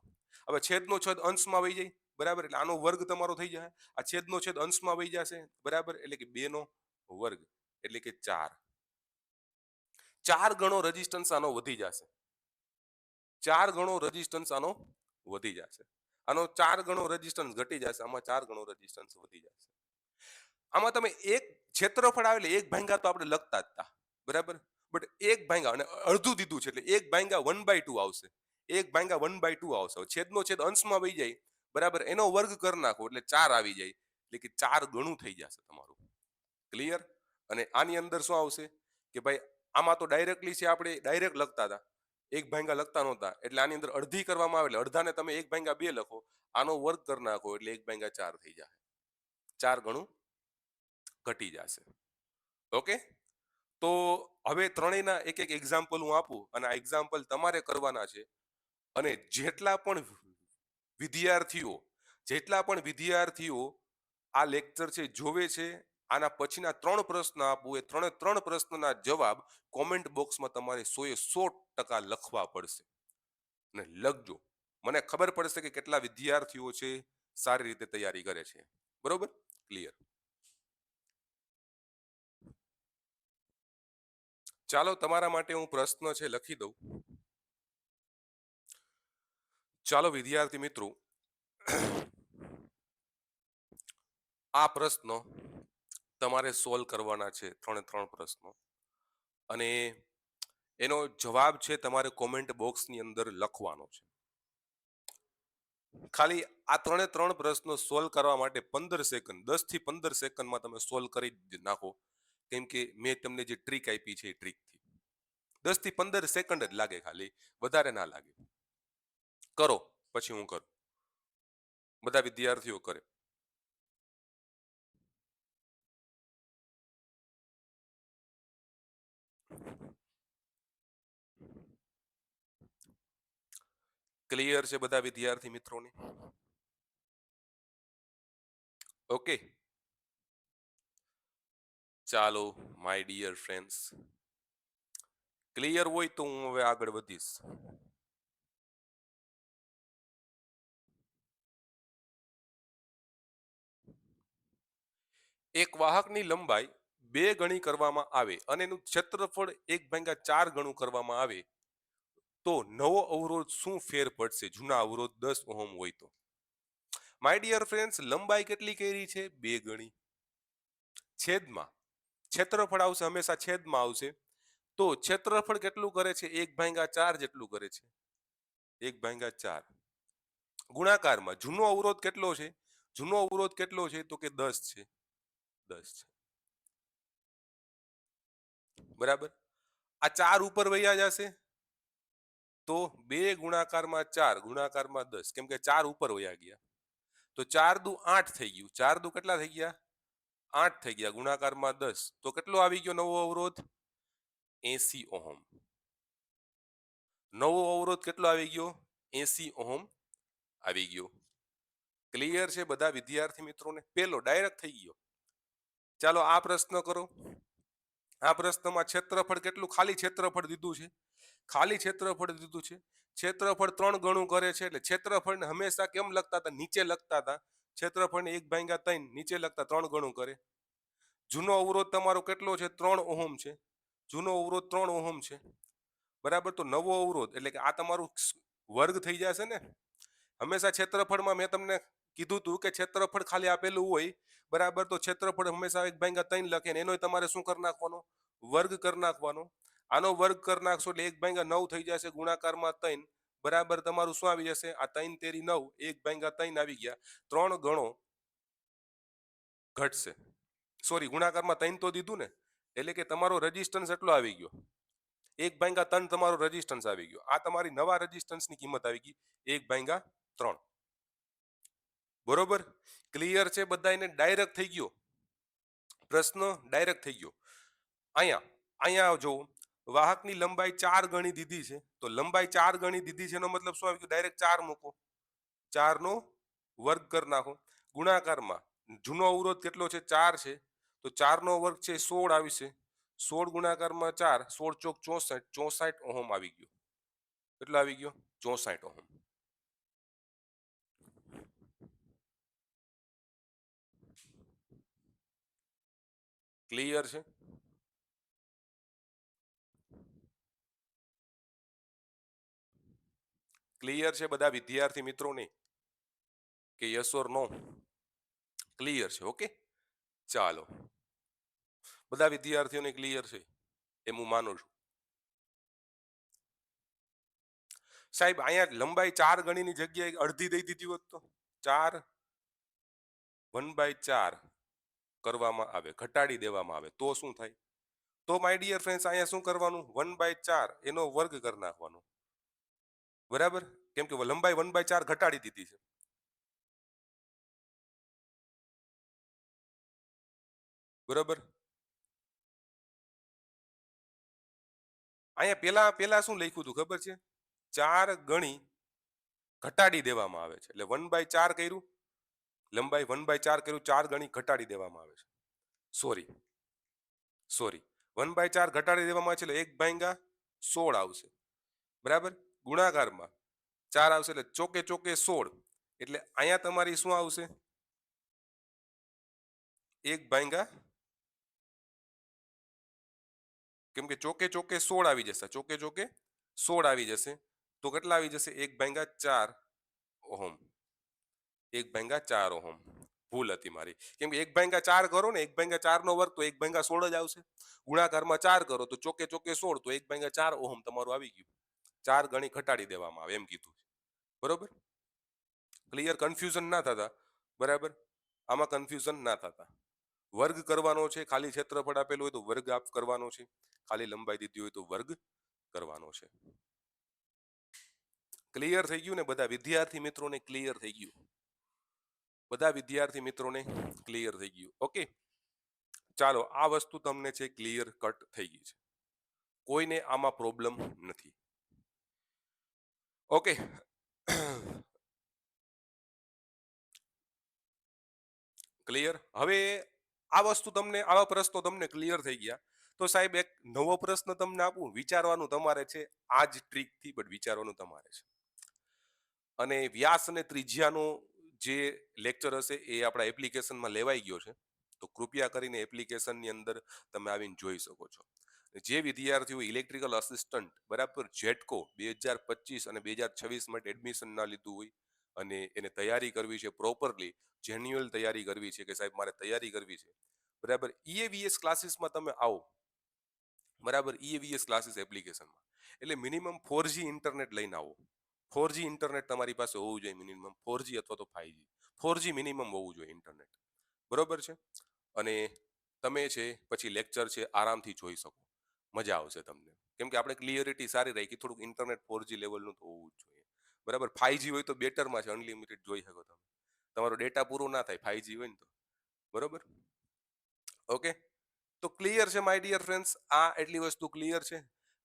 Speaker 1: હવે છેદનો છેદ અંશમાં વહી જાય, બરાબર, એટલે આનો વર્ગ તમારો થઈ જાય. આ છેદનો છેદ અંશમાં વહી જશે, બરાબર, એટલે કે 2 નો વર્ગ એટલે કે 4. 4 ગણો રેઝિસ્ટન્સ આનો વધી જશે. 4 ગણો રેઝિસ્ટન્સ આનો વધી જશે. આનો 4 ગણો રેઝિસ્ટન્સ ઘટી જશે, આમાં 4 ગણો રેઝિસ્ટન્સ વધી જશે. આમાં તમે એક ક્ષેત્રફળ આવે એટલે 1/2 તો આપણે લખતા જ હતા, બરાબર, બટ 1/2 અને અડધું દીધું છે એટલે 1/2 1/2 આવશે. 1/2 1/2 આવશે. છેદનો છેદ અંશમાં વહી જાય, બરાબર, એનો વર્ગ કરી નાખો એટલે 4 આવી જાય, એટલે કે 4 ગણું થઈ જશે તમારું. ક્લિયર? અને આની અંદર શું આવશે કે ભાઈ, આમાં તો ડાયરેક્ટલી છે, આપણે ડાયરેક્ટ લખતા હતા, 1/2 લખતા નહોતા, એટલે આની અંદર અડધી કરવામાં આવે એટલે અડધાને તમે 1/2 લખો, આનો વર્ગ કરી નાખો એટલે 1/4 થઈ જાય. 4 ગણું ઘટી જશે. ઓકે? તો હવે ત્રણેયના એક એક એક્ઝામ્પલ હું આપું અને આ એક્ઝામ્પલ તમારે કરવાના છે. અને જેટલા પણ વિદ્યાર્થીઓ આ લેક્ચર છે જોવે છે, આના પછીના 3 પ્રશ્ન આપું, એ 3 પ્રશ્નના જવાબ કોમેન્ટ બોક્સમાં તમારે 100% લખવા પડશે. અને લખજો. મને ખબર પડશે કે કેટલા વિદ્યાર્થીઓ છે સારી રીતે તૈયારી કરે છે. બરોબર? ક્લિયર. ચાલો, તમારા માટે હું પ્રશ્ન છે લખી દઉં. ચાલો વિદ્યાર્થી મિત્રો, આ પ્રશ્નો તમારે સોલ્વ કરવાના છે, 3 પ્રશ્નો, અને એનો જવાબ છે તમારે કોમેન્ટ બોક્સની અંદર લખવાનો છે. ખાલી આ 3 પ્રશ્નો સોલ્વ કરવા માટે 15 સેકન્ડ, 10 થી 15 સેકન્ડમાં તમે સોલ્વ કરી જ નાખો, કેમ કે મેં તમને જે ટ્રીક આપી છે એ ટ્રીકથી 10 થી 15 સેકન્ડ જ લાગે, ખાલી વધારે ના લાગે. કરો, પછી હું કરું. બધા વિદ્યાર્થીઓ કરે. ક્લિયર છે બધા વિદ્યાર્થી મિત્રોને? ઓકે. ચાલો માય ડિયર ફ્રેન્ડ્સ, ક્લિયર હોય તો હું હવે આગળ વધીશ. એક વાહકની લંબાઈ 2 ગણી કરવામાં આવે અને એનું ક્ષેત્રફળ 1/4 ગણું કરવામાં આવે તો નવો અવરોધ શું ફેર પડશે જૂના અવરોધ 10 ઓહમ હોય તો? માય ડિયર ફ્રેન્ડ્સ, લંબાઈ કેટલી કરી છે? 2 ગણી. છેદમાં ક્ષેત્રફળ આવશે, હંમેશા છેદમાં આવશે. તો ક્ષેત્રફળ કેટલું કરે છે? 1/4 જેટલું કરે છે. 1/4 ગુણાકારમાં જૂનો અવરોધ કેટલો છે? જૂનો અવરોધ કેટલો છે? તો કે 10 છે. 10 છે, બરાબર. આ 4 ઉપર વયા જશે તો 2 ગુણાકારમાં 4 ગુણાકારમાં 10, કેમ કે 4 ઉપર વયા ગયા. તો 4 દુ 8 થઈ ગયું. 4 દુ કેટલા થઈ ગયા? 8 થઈ ગયા. ગુણાકારમાં 10 તો કેટલો આવી ગયો નવો અવરોધ? 80 ઓહમ. નવો અવરોધ કેટલો આવી ગયો? 80 ઓહમ આવી ગયો. ક્લિયર છે બધા વિદ્યાર્થી મિત્રોને? પેલો ડાયરેક્ટ થઈ ગયો. ચાલો આ પ્રશ્ન કરો. આ પ્રશ્નમાં ક્ષેત્રફળ કેટલું? ખાલી ક્ષેત્રફળ દીધું છે. ખાલી ક્ષેત્રફળ દીધું છે. ક્ષેત્રફળ 3 ગણું કરે છે, એટલે ક્ષેત્રફળને હંમેશા કેમ લખતા હતા? નીચે લખતા હતા. ક્ષેત્રફળને 1/3 નીચે લખતા 3 ગણું કરે. જૂનો અવરોધ તમારો કેટલો છે? 3 ઓહમ છે. જૂનો અવરોધ 3 ઓહમ છે, બરાબર. તો નવો અવરોધ એટલે કે આ તમારું વર્ગ થઈ જશે ને. હંમેશા ક્ષેત્રફળમાં મેં તમને કીધું હતું કે ક્ષેત્રફળ ખાલી આપેલું હોય, બરાબર, તો ક્ષેત્રફળ હંમેશા 1/3 લખે ને એનો તમારે શું કરી નાખવાનો? વર્ગ કરી નાખવાનો. આનો વર્ગ કરી નાખશો એટલે 1/9 થઈ જશે ગુણાકારમાં 3, બરાબર. તમારું શું આવી જશે? આ 3 તેરી 9, 1/3 આવી ગયા. 3 ગણો ઘટશે. સોરી, ગુણાકારમાં 3 તો દીધું ને, એટલે કે તમારો રેઝિસ્ટન્સ એટલો આવી ગયો. 1/3 તમારો રેઝિસ્ટન્સ આવી ગયો. આ તમારી નવા રેઝિસ્ટન્સની કિંમત આવી ગઈ 1/3. બરોબર? ક્લિયર છે બધાને? ડાયરેક્ટ થઈ ગયો પ્રશ્ન, ડાયરેક્ટ થઈ ગયો. અહીંયા અહીંયા જો વાહકની લંબાઈ 4 ગણી દીધી છે, તો લંબાઈ 4 ગણી દીધી છે એનો મતલબ શું આવી ગયું? ડાયરેક્ટ 4 મૂકો, 4 નો વર્ગ કરી નાખો. ગુણાકારમાં જૂનો અવરોધ કેટલો છે? 4 છે, તો 4 નો વર્ગ છે 16 આવશે. 16 ગુણાકારમાં 4, 16 ચોક 64, 64 ઓહમ આવી ગયો. કેટલો આવી ગયો? 64 ઓહમ. ક્લિયર છે? ક્લિયર છે બધા વિદ્યાર્થી મિત્રોને કે યસ ઓર નો? ક્લિયર છે? ઓકે, ચાલો, બધા વિદ્યાર્થીઓને ક્લિયર છે એમ હું માનું છું. સાહેબ અહીંયા લંબાઈ 4 ગણીની જગ્યાએ અડધી દઈ દીધી હોત તો 4 1/4 કરવામાં આવે, ઘટાડી દેવામાં આવે તો શું થાય? તો માય ડિયર ફ્રેન્ડ્સ અહીંયા શું કરવાનું? 1/4 એનો વર્ગ કરી નાખવાનો. બરાબર? કેમ કે લંબાઈ 1/4 ઘટાડી દીધી છે. બરાબર? અહીંયા પેલા પેલા શું લખ્યું હતું ખબર છે? 4 ગણી ઘટાડી દેવામાં આવે છે, એટલે 1/4 કર્યું, લંબાઈ 1/4 કર્યું, 4 ગણી ઘટાડી દેવામાં આવે છે. સોરી 1/4 ઘટાડી દેવામાં આવે છે એટલે 1/16 આવશે. બરાબર? ગુણાકારમાં 4 આવશે એટલે ચોકે ચોકે 16, એટલે અહીંયા તમારી શું આવશે? 1/, કેમ કે ચોકે ચોકે 16 આવી જશે, ચોકે ચોકે 16 આવી જશે, તો કેટલા આવી જશે? 1/4 ઓહમ. 1/4 ઓહમ. ભૂલ હતી મારી, કેમ કે 1/4 કરો ને, 1/4 નો વર્ગ તો 1/16 જ આવશે. ગુણાકારમાં 4 કરો તો ચોકે ચોકે 16, તો 1/4 ઓહમ તમારું આવી ગયું. 4 ગણી ઘટાડી દેવામાં આવે એમ કીધું. બરોબર? ક્લિયર? કન્ફ્યુઝન ના થતા. બરાબર? આમાં કન્ફ્યુઝન ના થતા. વર્ગ કરવાનો છે, ખાલી ક્ષેત્રફળ આપેલું હોય તો વર્ગ આપ કરવાનો છે, ખાલી લંબાઈ દીધી હોય તો વર્ગ કરવાનો છે. ક્લિયર થઈ ગયું ને બધા વિદ્યાર્થી મિત્રોને? ક્લિયર થઈ ગયું? બધા વિદ્યાર્થી મિત્રોને ક્લિયર થઈ ગયું? ઓકે, ચાલો, આ વસ્તુ તમને છે ક્લિયર કટ થઈ ગઈ છે, કોઈને આમાં પ્રોબ્લેમ નથી. Okay, clear? હવે આ વસ્તુ તમને, આવા પ્રશ્નો તમને ક્લિયર થઈ ગયા, તો સાહેબ એક નવો પ્રશ્ન તમને આપું, વિચારવાનું તમારે છે. આ જ ટ્રીકથી બટ વિચારવાનું તમારે છે. અને વ્યાસ અને ત્રિજ્યાનો જે લેક્ચર હશે એ આપણા એપ્લિકેશનમાં લેવાઈ ગયો છે, તો કૃપયા કરીને એપ્લિકેશનની અંદર તમે આવીને જોઈ શકો છો. જે વિદ્યાર્થીઓ ઇલેક્ટ્રિકલ અસિસ્ટન્ટ બરાબર જેટકો 2025 અને 2026 માટે એડમિશન ના લીધું હોય અને એને તૈયારી કરવી છે પ્રોપરલી, જેન્યુઅલ તૈયારી કરવી છે કે સાહેબ મારે તૈયારી કરવી છે, બરાબર, ઈએવીએસ ક્લાસીસમાં તમે આવો. બરાબર? ઈએવીએસ ક્લાસીસ એપ્લિકેશનમાં એટલે મિનિમમ 4G ઇન્ટરનેટ લઈને આવો. 4G ઇન્ટરનેટ તમારી પાસે હોવું જોઈએ, મિનિમમ 4G અથવા તો 5G. 4G મિનિમમ હોવું જોઈએ ઇન્ટરનેટ. બરોબર છે? અને તમે છે પછી લેક્ચર છે આરામથી જોઈ શકો, મજા આવશે તમને. કેમ કે આપણે ક્લિયરિટી સારી રાખી, થોડુંક ઇન્ટરનેટ 4G લેવલનું તો હોવું જ જોઈએ. બરાબર? 5G હોય તો બેટરમાં છે, અનલિમિટેડ જોઈ શકો તમે. તમારો ડેટા પૂરો ના થાય 5G હોય ને તો. બરોબર? ઓકે, તો ક્લિયર છે માય ડિયર ફ્રેન્ડ્સ? આ એટલી વસ્તુ ક્લિયર છે.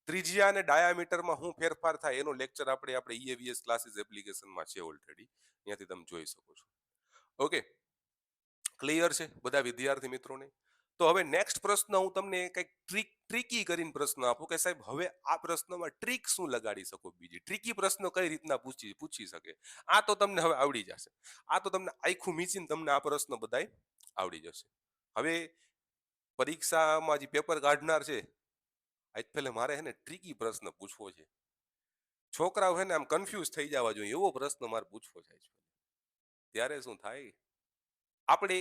Speaker 1: ત્રિજ્યા અને ડાયામીટરમાં શું ફેરફાર થાય એનો લેક્ચર આપણે ઈએવીએસ ક્લાસીસ એપ્લિકેશનમાં છે ઓલરેડી, ત્યાંથી તમે જોઈ શકો છો. ઓકે, ક્લિયર છે બધા વિદ્યાર્થી મિત્રોને? તો હવે નેક્સ્ટ પ્રશ્ન હું તમને કંઈક ટ્રીકી કરીને પ્રશ્ન આપું કે સાહેબ હવે આ પ્રશ્નમાં ટ્રીક શું લગાડી શકો, બીજી ટ્રીકી પ્રશ્ન કઈ રીતના પૂછી શકે, આ તો તમને હવે આવડી જશે. આ તો તમને આખું મીચીને તમને આ પ્રશ્ન બધાય આવડી જશે. હવે પરીક્ષામાં જે પેપર કાઢનાર છે, આજ પહેલે મારે હે ને ટ્રીકી પ્રશ્ન પૂછવો છે. છોકરાઓ હે ને આમ કન્ફ્યુઝ થઈ જવા જોઈએ એવો પ્રશ્ન મારે પૂછવો છે. ત્યારે શું થાય, આપણે,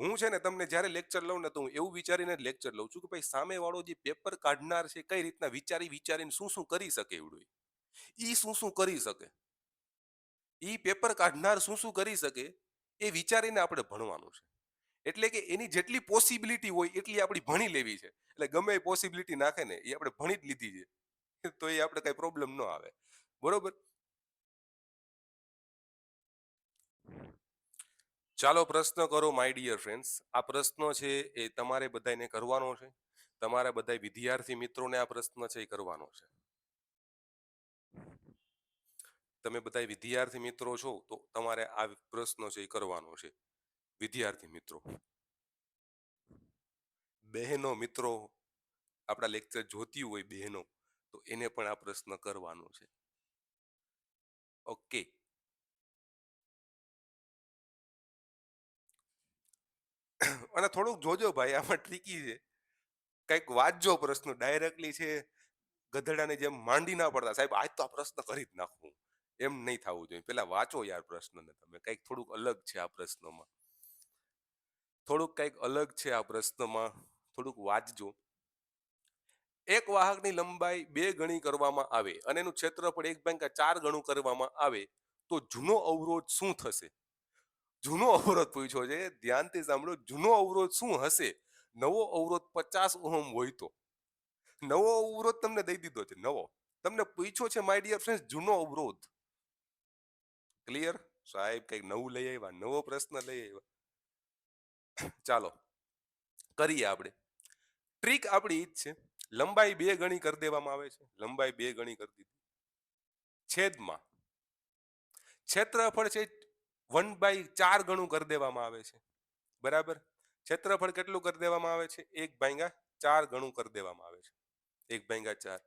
Speaker 1: હું છે ને તમને જ્યારે લેક્ચર લઉં ને તો હું એવું વિચારીને જ લેક્ચર લઉં છું કે ભાઈ સામે વાળો જે પેપર કાઢનાર છે કઈ રીતના વિચારીને શું શું કરી શકે, એવડું ઈ શું શું કરી શકે, ઈ પેપર કાઢનાર શું શું કરી શકે એ વિચારીને આપણે ભણવાનું છે. એટલે કે એની જેટલી પોસિબિલિટી હોય એટલી આપણી ભણી લેવી છે. એટલે ગમે એ પોસિબિલિટી નાખે ને એ આપણે ભણી જ લીધી છે તો એ આપણે કઈ પ્રોબ્લેમ ન આવે. બરોબર. ચાલો પ્રશ્ન કરો માય ડિયર ફ્રેન્ડ્સ. આ પ્રશ્ન છે એ તમારે બધાને કરવાનો છે. તમારા બધા વિદ્યાર્થી મિત્રોને આ પ્રશ્ન છે એ કરવાનો છે. તમે બધા વિદ્યાર્થી મિત્રો છો તો તમારે આ પ્રશ્ન છે એ કરવાનો છે. વિદ્યાર્થી મિત્રો, બહેનો મિત્રો આપણા લેક્ચર જોતી હોય બહેનો તો એને પણ આ પ્રશ્ન કરવાનો છે. ઓકે. અને થોડુંક જોજો ભાઈ, આમાં ટ્રીકી છે. કંઈક વાંચજો પ્રશ્ન ડાયરેક્ટલી છે ગધેડાને જેમ માંડી ના પડતા સાહેબ આજ તો આ પ્રશ્ન કરી જ નાખવું, એમ નહીં થવું જોઈએ. પેલા વાંચો યાર પ્રશ્નને. તમે કંઈક થોડુંક અલગ છે આ પ્રશ્નમાં, થોડુંક કંઈક અલગ છે આ પ્રશ્નમાં, થોડુંક વાંચજો. એક વાહકની લંબાઈ 2 ગણી કરવામાં આવે અને એનું ક્ષેત્રફળ 1/4 ગણું કરવામાં આવે તો જૂનો અવરોધ શું થશે? જૂનો અવરોધ પૂછ્યો છે, ધ્યાનથી સાંભળો. જૂનો અવરોધ શું હશે? નવો અવરોધ 50 ઓહમ હોય તો. નવો અવરોધ તમને દઈ દીધો છે. નવો તમને પૂછ્યો છે માય ડિયર ફ્રેન્ડ્સ, જૂનો અવરોધ. ક્લિયર? સાહેબ કઈક નવું લઈ આવ્યા, નવો પ્રશ્ન લઈ આવ્યા. ચાલો કરીએ આપણે. ટ્રીક આપણી ઈ જ છે. લંબાઈ 2 ગણી કરી દેવામાં આવે છે. લંબાઈ 2 ગણી કરી દીધી. છેદમાં ક્ષેત્રફળ છે 1/4 ગણું કરી દેવામાં આવે છે. બરાબર. ક્ષેત્રફળ કેટલું કરી દેવામાં આવે છે? 1/4 ગણું કરી દેવામાં આવે છે. 1/4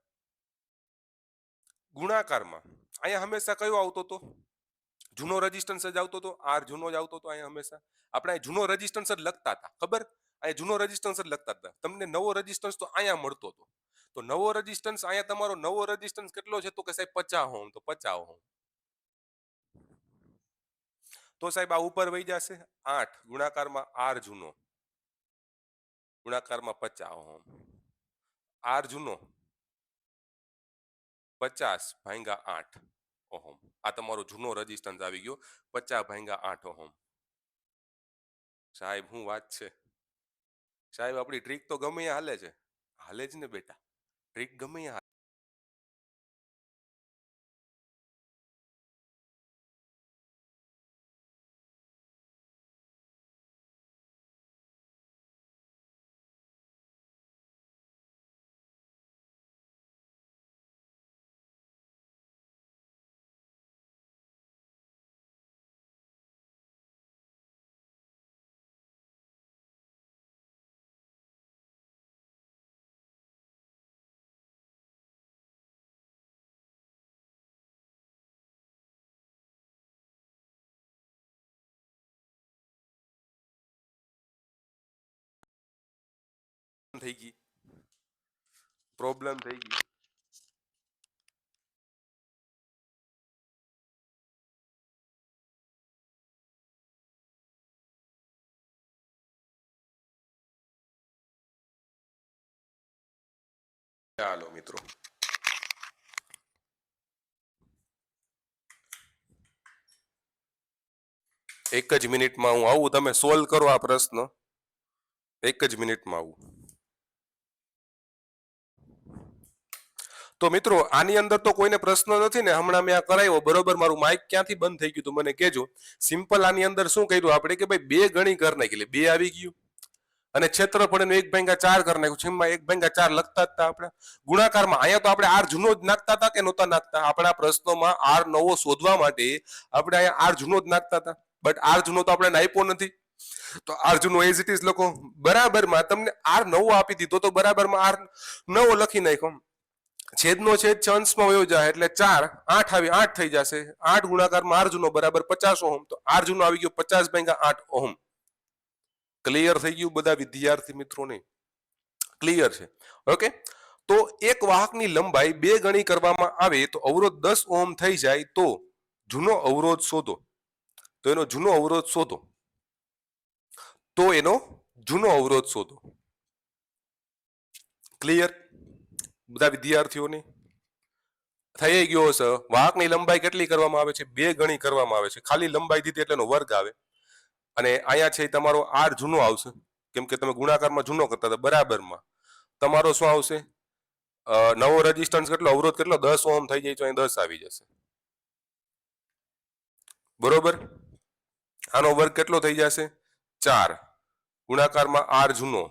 Speaker 1: ગુણાકારમાં અહીંયા હંમેશા કયો આવતો હતો? જૂનો રેઝિસ્ટન્સ જ આવતો હતો. આર જૂનો જ આવતો હતો અહીંયા હંમેશા. આપણે જૂનો રેઝિસ્ટન્સ જ લખતા હતા, ખબર? અહીંયા જૂનો રેઝિસ્ટન્સ જ લખતા હતા. તમને નવો રેઝિસ્ટન્સ તો અહીંયા મળતો હતો. તો નવો રેઝિસ્ટન્સ અહીંયા તમારો નવો રેઝિસ્ટન્સ કેટલો છે? તો કે સાહેબ 50 ઓહમ. તો 50 ઓહમ. તો સાહેબ આ ઉપર વહી જશે 8 ગુણાકારમાં આર જૂનો ગુણાકારમાં 50 ઓહમ. આર જૂનો 50/8 ઓહમ. આ તમારો જૂનો રેઝિસ્ટન્સ આવી ગયો 50/8 ઓહમ. સાહેબ શું વાત છે સાહેબ, આપણી ટ્રીક તો ગમે એ હાલે છે. હાલે જ ને બેટા, ટ્રીક ગમે એ હાલે. થઈ ગઈ પ્રોબ્લેમ થઈ ગઈ. ચાલો મિત્રો, એક જ મિનિટમાં હું આવું. તમે સોલ્વ કરો આ પ્રશ્ન. એક જ મિનિટમાં આવું. તો મિત્રો આની અંદર તો કોઈને પ્રશ્ન નથી ને? હમણાં મેં આ કરાવ્યો બરોબર. મારું માઇક ક્યાંથી બંધ થઈ ગયું તું મને કહેજો. સિમ્પલ આની અંદર શું કર્યું આપણે કે ભાઈ 2 ગણી કરી નાખી, એટલે 2 આવી ગયું. અને ક્ષેત્રફળ એનું 1/4 કરી નાખ્યું. છેમમાં 1/4 લખતા હતા આપણે. ગુણાકારમાં અહીંયા તો આપણે આર જૂનો જ નાખતા હતા કે નહોતા નાખતા? આપણા પ્રશ્નોમાં આર નવો શોધવા માટે આપણે અહીંયા આર જૂનો જ નાખતા હતા. બટ આર જૂનો તો આપણે આપ્યો નથી, તો આર જૂનો એઝ ઇટ ઇઝ લખો. બરાબરમાં તમને આર નવો આપી દીધો તો બરાબરમાં આર નવો લખી નાખ્યો. છેદનો છેદ અંશમાં વયો જાય એટલે 4 8 આવી 8 થઈ જશે. 8 ગુણાકારમાં આર જૂનો બરાબર 50 ઓહમ. તો આર જૂનો આવી ગયો 50/8 ઓહમ. ક્લિયર થઈ ગયું બધા વિદ્યાર્થી મિત્રોને? ક્લિયર છે? ઓકે. તો એક વાહકની લંબાઈ 2 ગણી કરવામાં આવે તો અવરોધ 10 ઓહમ થઈ જાય તો જૂનો અવરોધ શોધો. તો એનો જૂનો અવરોધ શોધો. તો એનો જૂનો અવરોધ શોધો. ક્લિયર બધા વિદ્યાર્થીઓને? થઈ ગયો છે. વાહકની લંબાઈ કેટલી કરવામાં આવે છે? 2 ગણી કરવામાં આવે છે. ખાલી લંબાઈ દીધી એટલે એનો વર્ગ આવે. અને અહીંયા છે તમારો આર જૂનો આવશે, કેમ કે તમે ગુણાકારમાં જૂનો કરતા હતા. બરાબરમાં તમારો શું આવશે? નવો રેઝિસ્ટન્સ કેટલો, અવરોધ કેટલો? 10 ઓહમ થઈ જાય તો અહીં 10 આવી જશે. બરોબર. આનો વર્ગ કેટલો થઈ જશે? 4. ગુણાકારમાં આર જૂનો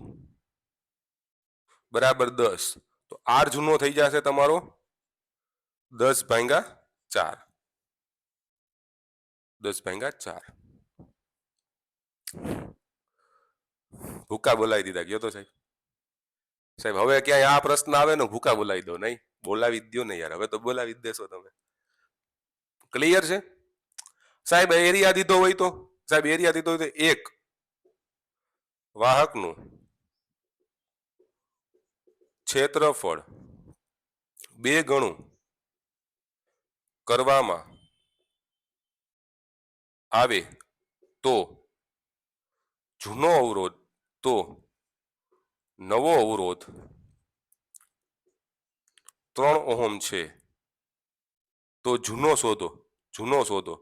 Speaker 1: બરાબર 10, તો આર જૂનો થઈ જશે તમારો 10/4. 10/4. ભૂકા બોલાવી દીધા. ગયો તો સાહેબ. સાહેબ હવે ક્યાંય આ પ્રશ્ન આવે ને ભૂકા બોલાવી દો. નહીં બોલાવી જ દો ને યાર, હવે તો બોલાવી જ દેશો તમે. ક્લિયર છે સાહેબ? એરિયા દીધો હોય તો સાહેબ, એરિયા દીધો હોય તો એક વાહકનું ક્ષેત્રફળ 2 ગણું કરવામાં આવે તો જૂનો અવરોધ તો નવો અવરોધ 3 ઓહમ છે, તો જૂનો શોધો. જૂનો શોધો.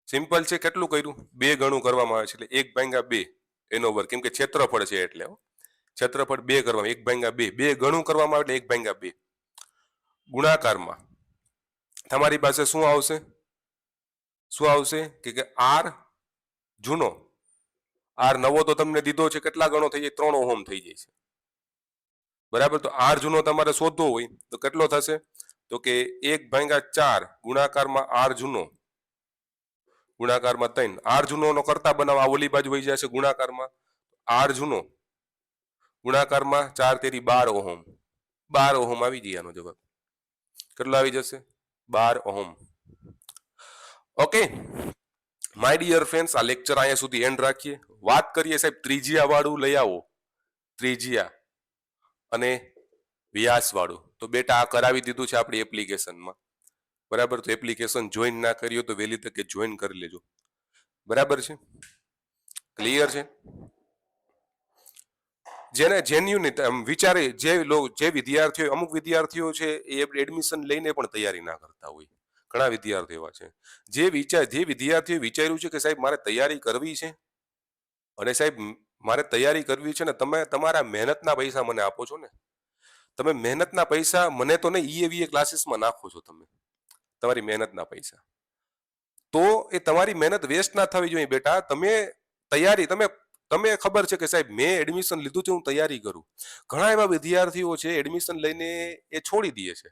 Speaker 1: સિમ્પલ છે. કેટલું કર્યું? 2 ગણું કરવામાં આવે છે એટલે 1/2 એનો વર્ગ, કેમ કે ક્ષેત્રફળ છે એટલે ક્ષેત્રફળ 2 કરવામાં 1/2. 2 ગણું કરવામાં આવે એટલે 1/2. ગુણાકારમાં તમારી પાસે શું આવશે? શું આવશે કે આર જૂનો, આર નવો તો તમને દીધો છે, કેટલા ગણો થઈ જાય? 3 ઓહમ થઈ જાય છે. બરાબર. તો આર જૂનો તમારે શોધવો હોય તો કેટલો થશે? તો કે 1/4 ગુણાકારમાં આર જૂનો ગુણાકારમાં 3. આર જૂનો નો કરતા બનાવવા ઓલી બાજુ વહી જશે ગુણાકારમાં. આર જૂનો ગુણાકારમાં 4 તેરી 12 ઓહમ. 12 ઓહમ આવી જાય. આનો જવાબ કેટલો આવી જશે? 12 ohm. Okay my dear friends, આ લેક્ચર અહીંયા સુધી એન્ડ રાખીએ. વાત કરીએ સાહેબ ત્રિજ્યા વાળું લઈ આવો, ત્રિજ્યા અને વ્યાસ વાળું. તો બેટા આ કરાવી દીધું છે આપણી એપ્લિકેશનમાં. બરાબર. તો એપ્લિકેશન જોઈન ના કરી હોય તો વહેલી તકે જોઈન કરી લેજો. બરાબર છે? ક્લિયર છે? જેને જેન્યુન વિચારે જે વિદ્યાર્થીઓ, અમુક વિદ્યાર્થીઓ છે એ એડમિશન લઈને પણ તૈયારી ના કરતા હોય. ઘણા વિદ્યાર્થીઓ એવા છે જે વિદ્યાર્થીઓ વિચાર્યું છે કે સાહેબ મારે તૈયારી કરવી છે, અને સાહેબ મારે તૈયારી કરવી છે ને તમે તમારા મહેનતના પૈસા મને આપો છો ને, તમે મહેનતના પૈસા મને તો નહીં ઈએવીએ ક્લાસીસમાં નાખો છો તમે તમારી મહેનતના પૈસા, તો એ તમારી મહેનત વેસ્ટ ના થવી જોઈએ બેટા. તમે તૈયારી તમે ખબર છે કે સાહેબ મેં એડમિશન લીધું છે, હું તૈયારી કરું. ઘણા એવા વિદ્યાર્થીઓ છે એડમિશન લઈને એ છોડી દે છે,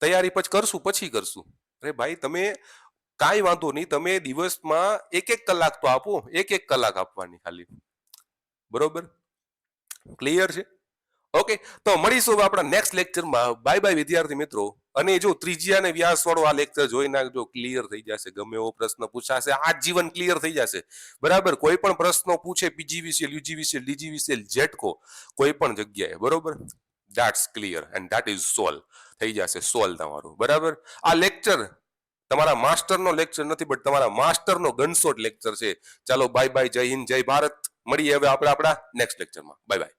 Speaker 1: તૈયારી પછી કરશું. અરે ભાઈ તમે કાંઈ વાંધો નહીં, તમે દિવસમાં 1 કલાક તો આપો, 1 કલાક આપવાની ખાલી. બરોબર? ક્લિયર છે? ઓકે તો મળીશું આપણા નેક્સ્ટ લેક્ચરમાં. બાય બાય વિદ્યાર્થી મિત્રો. અને જો ત્રિજ્યા અને વ્યાસ વાળો આ લેક્ચર જોઈ નાખજો, ક્લિયર થઈ જશે. ગમે એવો પ્રશ્ન પૂછાશે આ જીવન ક્લિયર થઈ જશે. બરાબર. કોઈ પણ પ્રશ્નો પૂછે પીજીવીસીએલ, યુજીવીસીએલ, ડીજીવીસીએલ, જેટકો, કોઈ પણ જગ્યાએ, બરોબર, that's clear and that is solve થઈ જશે. સોલ્વ તમારું. બરાબર. આ લેક્ચર તમારા માસ્ટરનો લેક્ચર નથી, બટ તમારા માસ્ટરનો ગનશોટ લેક્ચર છે. ચાલો બાય બાય. જય હિન્દ, જય ભારત. મળીએ હવે આપણે આપણા નેક્સ્ટ લેક્ચરમાં. Bye bye.